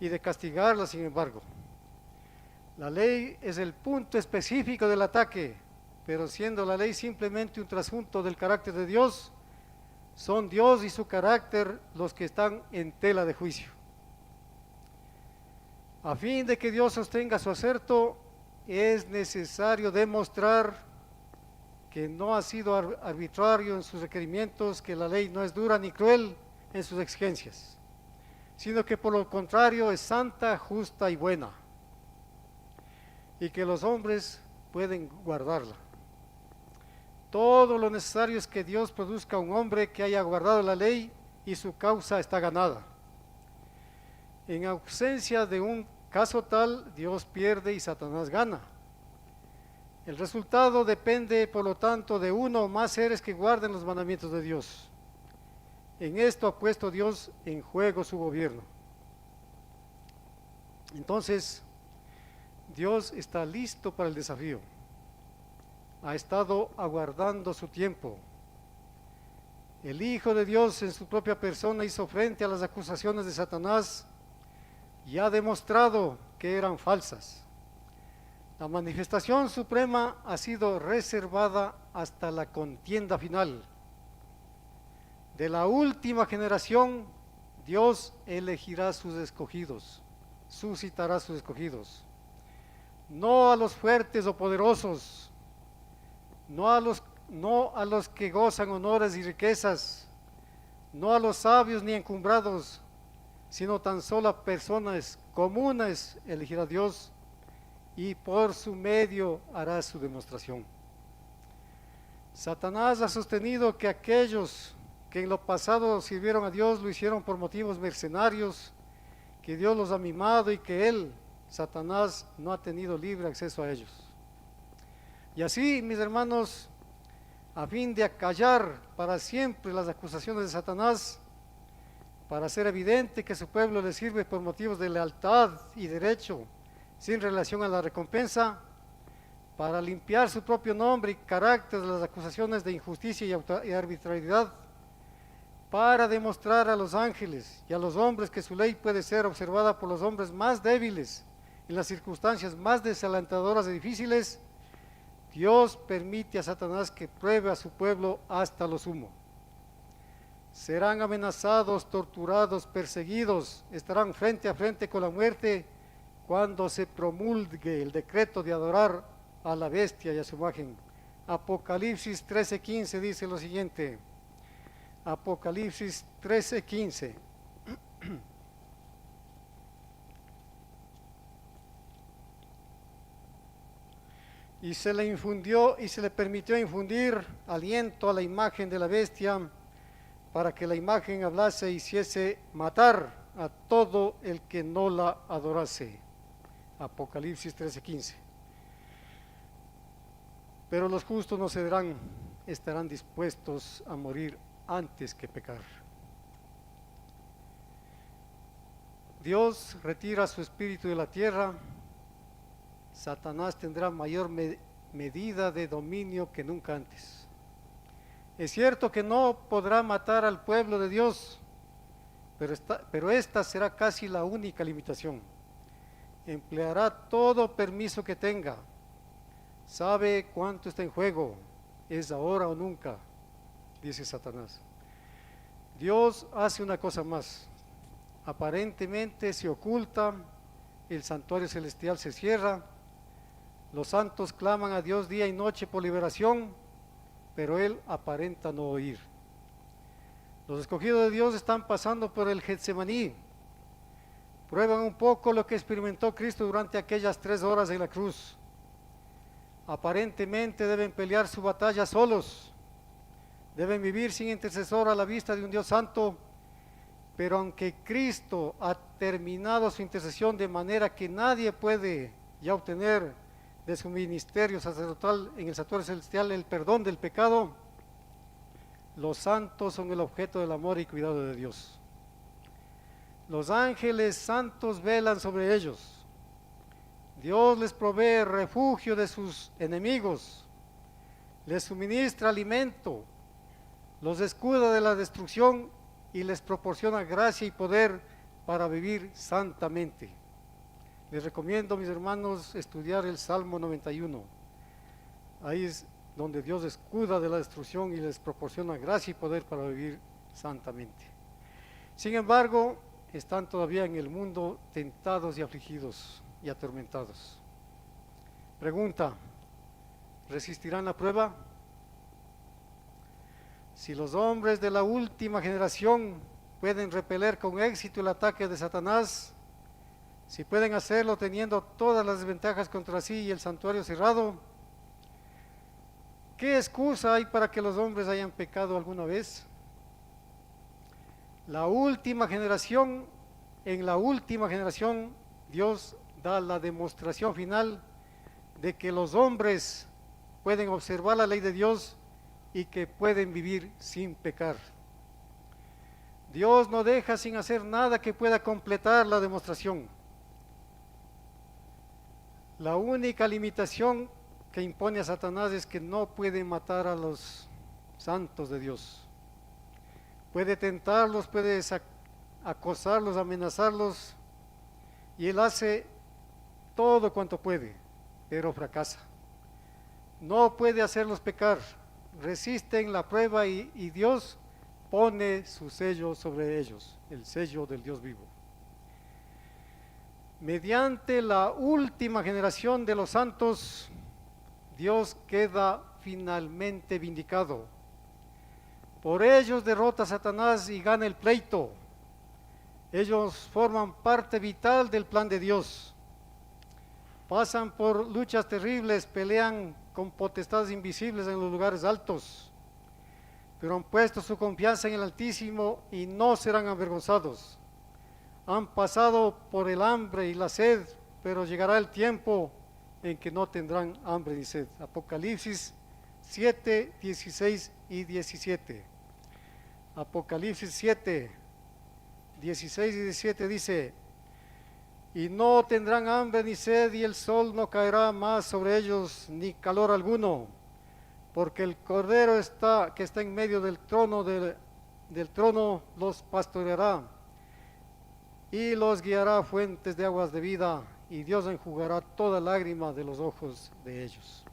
y de castigarlas, sin embargo. La ley es el punto específico del ataque, pero siendo la ley simplemente un trasunto del carácter de Dios, son Dios y su carácter los que están en tela de juicio. A fin de que Dios sostenga su aserto, es necesario demostrar que no ha sido arbitrario en sus requerimientos, que la ley no es dura ni cruel en sus exigencias, sino que por lo contrario es santa, justa y buena, y que los hombres pueden guardarla. Todo lo necesario es que Dios produzca un hombre que haya guardado la ley y su causa está ganada. En ausencia de un caso tal, Dios pierde y Satanás gana. El resultado depende, por lo tanto, de uno o más seres que guarden los mandamientos de Dios. En esto ha puesto Dios en juego su gobierno. Entonces, Dios está listo para el desafío. Ha estado aguardando su tiempo. El Hijo de Dios en su propia persona hizo frente a las acusaciones de Satanás y ha demostrado que eran falsas. La manifestación suprema ha sido reservada hasta la contienda final. De la última generación, Dios elegirá sus escogidos, suscitará sus escogidos. No a los fuertes o poderosos, no a los que gozan honores y riquezas, no a los sabios ni encumbrados, sino tan solo a personas comunes elegirá Dios, y por su medio hará su demostración. Satanás ha sostenido que aquellos que en lo pasado sirvieron a Dios lo hicieron por motivos mercenarios, que Dios los ha mimado y que él, Satanás, no ha tenido libre acceso a ellos. Y así, mis hermanos, a fin de acallar para siempre las acusaciones de Satanás, para hacer evidente que su pueblo le sirve por motivos de lealtad y derecho, sin relación a la recompensa, para limpiar su propio nombre y carácter de las acusaciones de injusticia y arbitrariedad, para demostrar a los ángeles y a los hombres que su ley puede ser observada por los hombres más débiles en las circunstancias más desalentadoras y difíciles, Dios permite a Satanás que pruebe a su pueblo hasta lo sumo. Serán amenazados, torturados, perseguidos, estarán frente a frente con la muerte cuando se promulgue el decreto de adorar a la bestia y a su imagen. Apocalipsis 13:15 dice lo siguiente. Apocalipsis 13:15. Y se le infundió y se le permitió infundir aliento a la imagen de la bestia, para que la imagen hablase y hiciese matar a todo el que no la adorase. Apocalipsis 13:15. Pero los justos no cederán, estarán dispuestos a morir antes que pecar. Dios retira su espíritu de la tierra. Satanás tendrá mayor medida de dominio que nunca antes. Es cierto que no podrá matar al pueblo de Dios, pero esta será casi la única limitación. Empleará todo permiso que tenga. Sabe cuánto está en juego, es ahora o nunca, dice Satanás. Dios hace una cosa más. Aparentemente se oculta, el santuario celestial se cierra, Los santos claman a Dios día y noche por liberación, pero Él aparenta no oír. Los escogidos de Dios están pasando por el Getsemaní. Prueban un poco lo que experimentó Cristo durante aquellas 3 horas en la cruz. Aparentemente deben pelear su batalla solos. Deben vivir sin intercesor a la vista de un Dios santo. Pero aunque Cristo ha terminado su intercesión de manera que nadie puede ya obtener de su ministerio sacerdotal en el santuario celestial el perdón del pecado, los santos son el objeto del amor y cuidado de Dios. Los ángeles santos velan sobre ellos. Dios les provee refugio de sus enemigos, les suministra alimento, los escuda de la destrucción y les proporciona gracia y poder para vivir santamente. Les recomiendo, mis hermanos, estudiar el Salmo 91. Ahí es donde Dios escuda de la destrucción y les proporciona gracia y poder para vivir santamente. Sin embargo, están todavía en el mundo tentados y afligidos y atormentados. Pregunta: ¿resistirán la prueba? Si los hombres de la última generación pueden repeler con éxito el ataque de Satanás, si pueden hacerlo teniendo todas las desventajas contra sí y el santuario cerrado, ¿qué excusa hay para que los hombres hayan pecado alguna vez? En la última generación, Dios da la demostración final de que los hombres pueden observar la ley de Dios y que pueden vivir sin pecar. Dios no deja sin hacer nada que pueda completar la demostración. La única limitación que impone a Satanás es que no puede matar a los santos de Dios. Puede tentarlos, puede acosarlos, amenazarlos, y él hace todo cuanto puede, pero fracasa. No puede hacerlos pecar, resisten la prueba y Dios pone su sello sobre ellos, el sello del Dios vivo. Mediante la última generación de los santos, Dios queda finalmente vindicado. Por ellos derrota a Satanás y gana el pleito. Ellos forman parte vital del plan de Dios. Pasan por luchas terribles, pelean con potestades invisibles en los lugares altos, pero han puesto su confianza en el Altísimo y no serán avergonzados. Han pasado por el hambre y la sed, pero llegará el tiempo en que no tendrán hambre ni sed. Apocalipsis 7, 16 y 17. Apocalipsis 7, 16 y 17 dice: y no tendrán hambre ni sed, y el sol no caerá más sobre ellos, ni calor alguno, porque el Cordero que está en medio del trono los pastoreará y los guiará a fuentes de aguas de vida, y Dios enjugará toda lágrima de los ojos de ellos.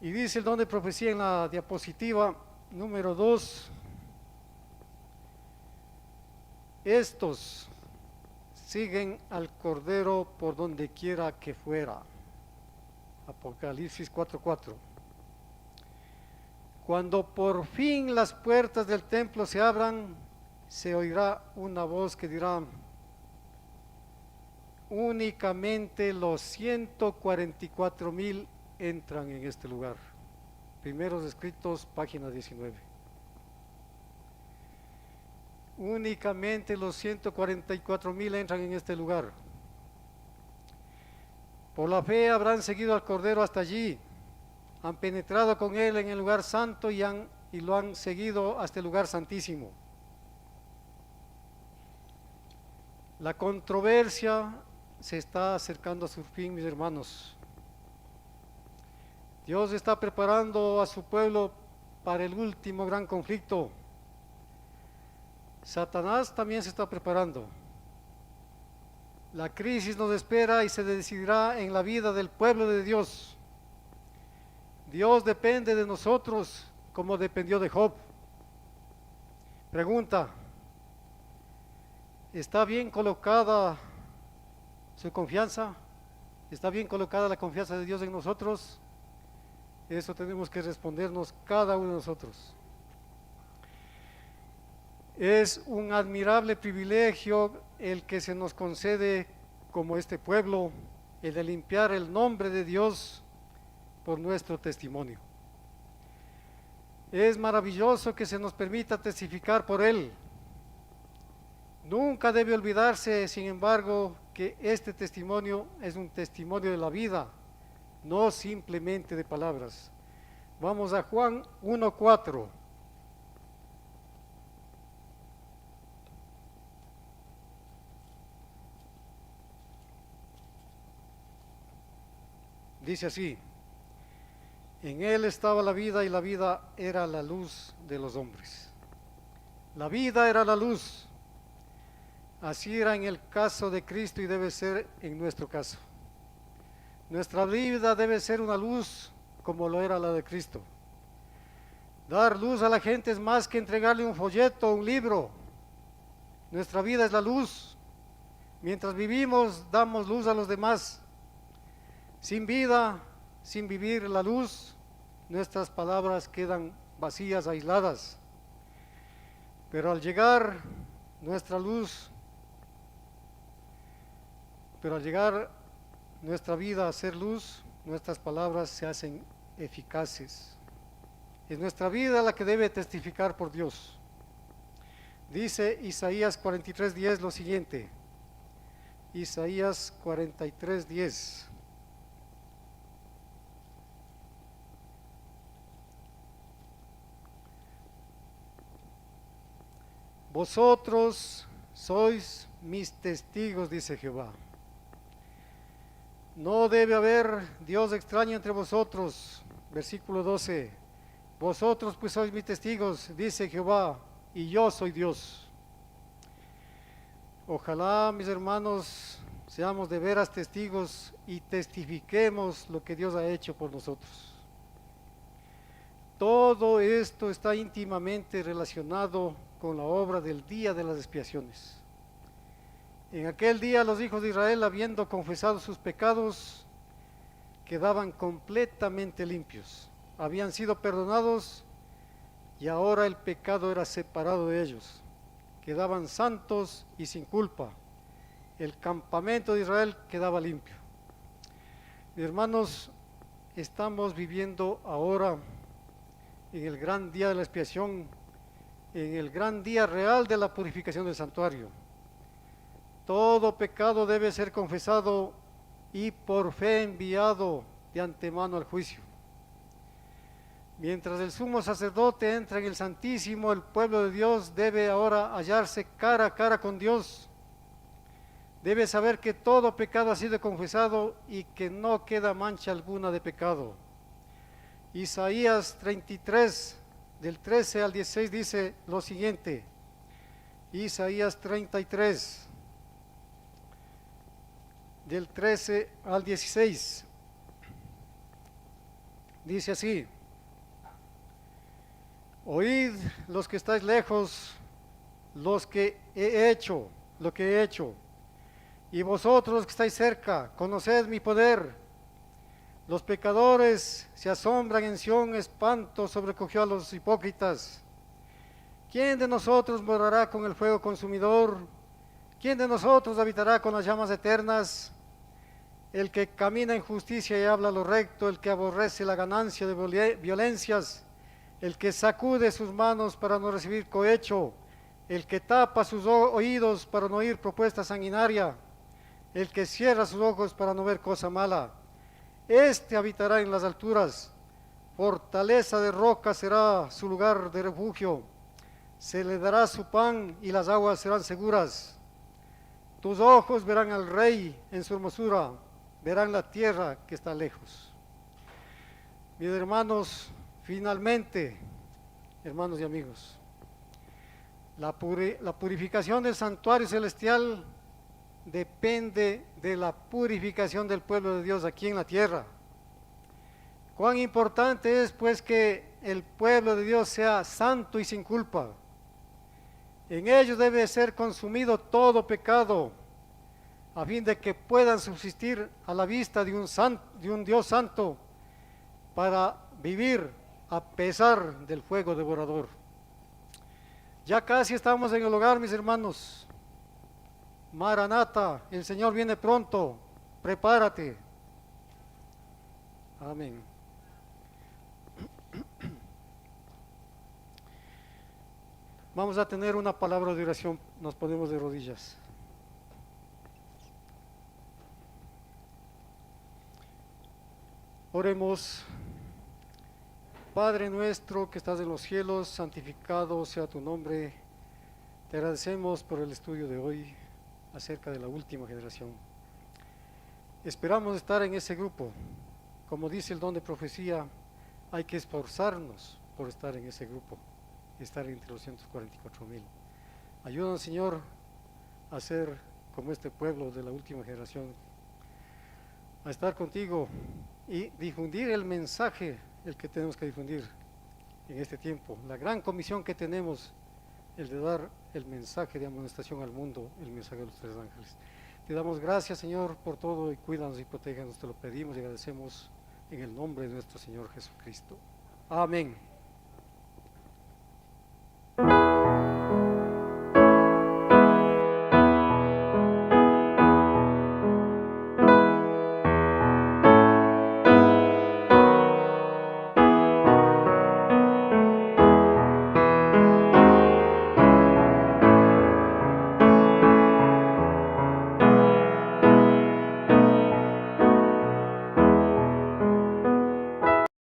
Y dice el don de profecía en la diapositiva número 2: estos siguen al Cordero por donde quiera que fuera. Apocalipsis 4:4. Cuando por fin las puertas del templo se abran, se oirá una voz que dirá: únicamente los 144,000 entran en este lugar. Primeros Escritos, página 19. Únicamente los 144,000 entran en este lugar. Por la fe habrán seguido al Cordero hasta allí, han penetrado con él en el lugar santo y lo han seguido hasta el lugar santísimo. La controversia se está acercando a su fin, mis hermanos. Dios está preparando a su pueblo para el último gran conflicto. Satanás también se está preparando. La crisis nos espera y se decidirá en la vida del pueblo de Dios. Dios depende de nosotros como dependió de Job. Pregunta: ¿está bien colocada su confianza? ¿Está bien colocada la confianza de Dios en nosotros? Eso tenemos que respondernos cada uno de nosotros. Es un admirable privilegio el que se nos concede como este pueblo, el de limpiar el nombre de Dios por nuestro testimonio. Es maravilloso que se nos permita testificar por Él. Nunca debe olvidarse, sin embargo, que este testimonio es un testimonio de la vida, no simplemente de palabras. Vamos a Juan 1:4. Dice así: en Él estaba la vida y la vida era la luz de los hombres. La vida era la luz. Así era en el caso de Cristo y debe ser en nuestro caso. Nuestra vida debe ser una luz como lo era la de Cristo. Dar luz a la gente es más que entregarle un folleto o un libro. Nuestra vida es la luz. Mientras vivimos, damos luz a los demás. Sin vida, sin vivir la luz, nuestras palabras quedan vacías, aisladas. Pero al llegar nuestra luz, nuestra vida a ser luz, nuestras palabras se hacen eficaces. Es nuestra vida la que debe testificar por Dios. Dice Isaías 43:10 lo siguiente. Isaías 43:10. Vosotros sois mis testigos, dice Jehová. No debe haber Dios extraño entre vosotros. Versículo 12. Vosotros pues sois mis testigos, dice Jehová, y yo soy Dios. Ojalá, mis hermanos, seamos de veras testigos y testifiquemos lo que Dios ha hecho por nosotros. Todo esto está íntimamente relacionado con la obra del día de las expiaciones. En aquel día los hijos de Israel, habiendo confesado sus pecados, quedaban completamente limpios. Habían sido perdonados y ahora el pecado era separado de ellos. Quedaban santos y sin culpa. El campamento de Israel quedaba limpio. Mis hermanos, estamos viviendo ahora en el gran día de la expiación, en el gran día real de la purificación del santuario. Todo pecado debe ser confesado y por fe enviado de antemano al juicio. Mientras el sumo sacerdote entra en el Santísimo, el pueblo de Dios debe ahora hallarse cara a cara con Dios. Debe saber que todo pecado ha sido confesado y que no queda mancha alguna de pecado. Isaías 33, del 13 al 16 dice lo siguiente. Isaías 33, del 13 al 16, dice así: oíd los que estáis lejos, los que he hecho, lo que he hecho, y vosotros los que estáis cerca, conoced mi poder. Los pecadores se asombran en Sión, espanto sobrecogió a los hipócritas. ¿Quién de nosotros morará con el fuego consumidor? ¿Quién de nosotros habitará con las llamas eternas? El que camina en justicia y habla lo recto, el que aborrece la ganancia de violencias, el que sacude sus manos para no recibir cohecho, el que tapa sus oídos para no oír propuesta sanguinaria, el que cierra sus ojos para no ver cosa mala. Este habitará en las alturas, fortaleza de roca será su lugar de refugio, se le dará su pan y las aguas serán seguras. Tus ojos verán al Rey en su hermosura, verán la tierra que está lejos. Mis hermanos, finalmente, hermanos y amigos, la purificación del santuario celestial depende de la purificación del pueblo de Dios aquí en la tierra. Cuán importante es pues que el pueblo de Dios sea santo y sin culpa. En ellos debe ser consumido todo pecado. a fin de que puedan subsistir a la vista de un Dios santo para vivir a pesar del fuego devorador. Ya casi estamos en el hogar, mis hermanos. Maranata, el Señor viene pronto, prepárate. Amén. Vamos a tener una palabra de oración, nos ponemos de rodillas. Oremos. Padre nuestro que estás en los cielos, santificado sea tu nombre. Te agradecemos por el estudio de hoy acerca de la última generación. Esperamos estar en ese grupo. Como dice el don de profecía, hay que esforzarnos por estar en ese grupo, estar entre los 144,000. Ayúdanos, Señor, a ser como este pueblo de la última generación, a estar contigo y difundir el mensaje, el que tenemos que difundir en este tiempo. La gran comisión que tenemos, el de dar el mensaje de amonestación al mundo, el mensaje de los tres ángeles. Te damos gracias, Señor, por todo y cuídanos y protéjanos, te lo pedimos y agradecemos en el nombre de nuestro Señor Jesucristo. Amén.